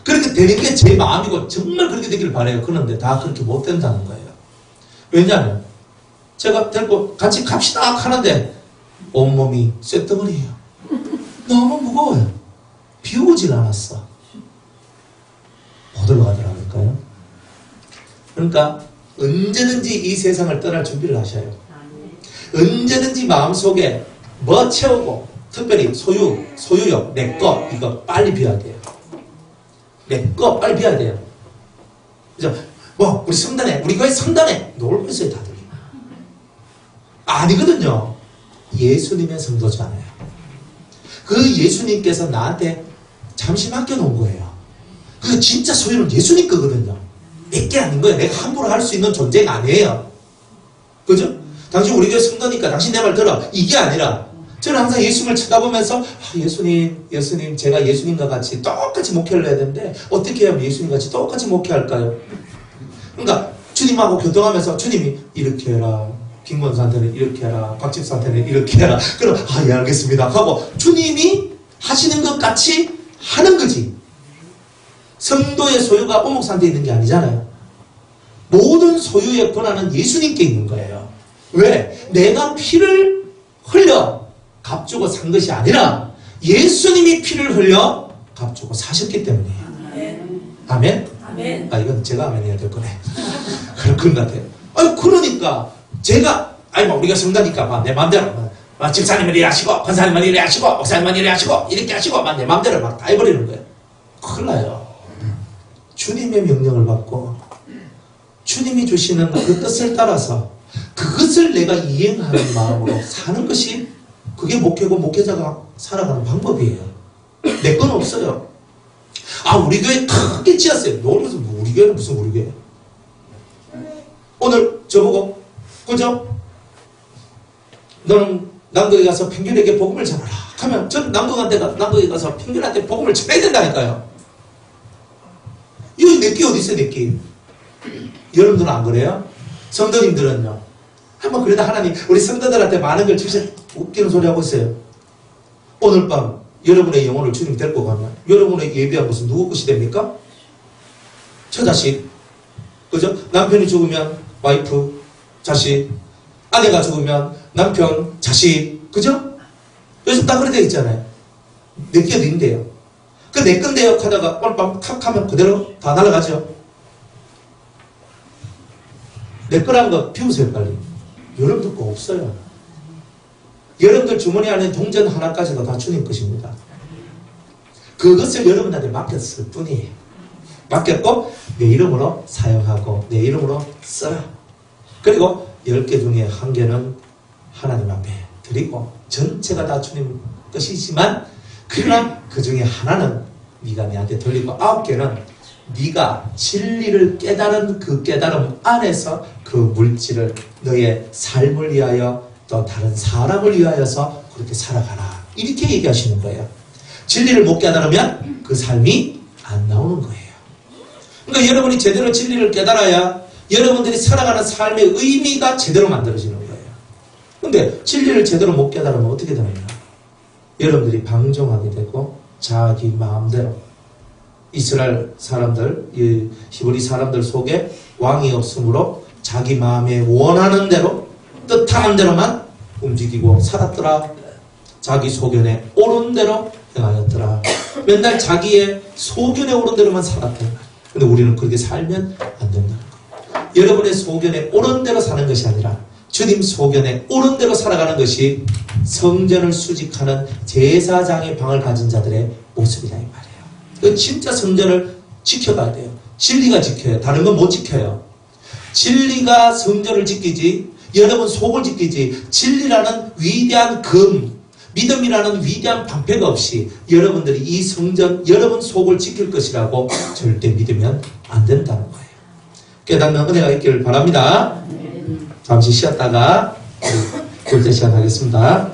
그렇게 되는 게 제 마음이고 정말 그렇게 되기를 바라요. 그런데 다 그렇게 못 된다는 거예요. 왜냐하면 제가 데리고 같이 갑시다 하는데 온몸이 쇳덩어리예요. 너무 무거워요. 비우질 않았어. 못 올라가더라고요. 그러니까 언제든지 이 세상을 떠날 준비를 하셔요. 언제든지 마음속에 뭐 채우고 특별히 소유욕, 내 거 이거 빨리 비워야 돼요. 내 거 빨리 비워야 돼요. 그죠? 우리 성단에 우리 교회 성단에 놀고 있어요 다들. 아니거든요. 예수님의 성도잖아요. 그 예수님께서 나한테 잠시 맡겨놓은 거예요. 그 진짜 소유는 예수님 거거든요. 내 게 아닌 거예요. 내가 함부로 할 수 있는 존재가 아니에요. 그죠? 당신 우리 교회 성도니까 당신 내 말 들어. 이게 아니라 저는 항상 예수님을 쳐다보면서 예수님 제가 예수님과 같이 똑같이 목회를 해야 되는데 어떻게 하면 예수님과 같이 똑같이 목회할까요? 그러니까 주님하고 교통하면서 주님이 이렇게 해라. 김권사한테는 이렇게 해라. 곽집사한테는 이렇게 해라. 그럼 예 알겠습니다 하고 주님이 하시는 것 같이 하는 거지. 성도의 소유가 오목사한테 있는 게 아니잖아요. 모든 소유의 권한은 예수님께 있는 거예요. 왜? 내가 피를 흘려 값 주고 산 것이 아니라 예수님이 피를 흘려 값 주고 사셨기 때문이에요. 아멘? 아멘? 이건 제가 아멘 해야 될 거네. 그런 것 같아요. 그러니까 제가 우리가 성도니까 내 마음대로 집사님은 이래 하시고 권사님은 이래 하시고 목사님은 이래 하시고 이렇게 하시고 내 마음대로 막 다 해버리는 거예요. 큰일 나요. 주님의 명령을 받고 주님이 주시는 그 뜻을 따라서 그것을 내가 이행하는 마음으로 사는 것이 그게 목회고 목회자가 살아가는 방법이에요. 내 건 없어요. 우리 교회 크게 지었어요. 그래서 우리 교회는 무슨 우리 교회? 오늘 저보고 그죠? 너는 남극에 가서 평균에게 복음을 전하라 하면 저는 남극에 가서 평균한테 복음을 전해야 된다니까요. 이거 내끼 어디 있어요? 내끼. 여러분들은 안 그래요? 성도님들은요? 한번 그래도 하나님 우리 성도들한테 많은 걸 주셔. 웃기는 소리 하고 있어요. 오늘 밤 여러분의 영혼을 주님 데리고 가면 여러분의 예비한 것은 누구 것이 됩니까? 처자식. 그죠? 남편이 죽으면 와이프, 자식. 아내가 죽으면 남편, 자식. 그죠? 요즘 다 그렇게 되어 있잖아요. 내게 어딘데요? 그 내 건데요 하다가 오늘 밤 탁 하면 그대로 다 날아가죠. 내 거란 거 비우세요 빨리. 여러분들 거 없어요. 여러분들 주머니 안에 동전 하나까지도 다 주님 것입니다. 그것을 여러분한테 맡겼을 뿐이에요. 맡겼고 내 이름으로 사용하고 내 이름으로 써라. 그리고 10개 중에 1개는 하나님 앞에 드리고 전체가 다 주님 것이지만 그러나 그 중에 하나는 네가 내한테 돌리고 9개는 네가 진리를 깨달은 그 깨달음 안에서 그 물질을 너의 삶을 위하여 또 다른 사람을 위하여서 그렇게 살아가라. 이렇게 얘기하시는 거예요. 진리를 못 깨달으면 그 삶이 안 나오는 거예요. 그러니까 여러분이 제대로 진리를 깨달아야 여러분들이 살아가는 삶의 의미가 제대로 만들어지는 거예요. 근데 진리를 제대로 못 깨달으면 어떻게 되느냐? 여러분들이 방종하게 되고 자기 마음대로 이스라엘 사람들, 이 히브리 사람들 속에 왕이 없으므로 자기 마음에 원하는 대로 뜻하는 대로만 움직이고 살았더라. 자기 소견에 옳은 대로 행하였더라. 맨날 자기의 소견에 옳은 대로만 살았다. 근데 우리는 그렇게 살면 안 된다는 거예요. 여러분의 소견에 옳은 대로 사는 것이 아니라 주님 소견에 옳은 대로 살아가는 것이 성전을 수직하는 제사장의 방을 가진 자들의 모습이다 이 말이에요. 진짜 성전을 지켜가야 돼요. 진리가 지켜요. 다른 건 못 지켜요. 진리가 성전을 지키지 여러분 속을 지키지 진리라는 위대한 금 믿음이라는 위대한 방패가 없이 여러분들이 이 성전 여러분 속을 지킬 것이라고 절대 믿으면 안 된다는 거예요. 깨닫는 은혜가 있기를 바랍니다. 잠시 쉬었다가 둘째 시간 하겠습니다.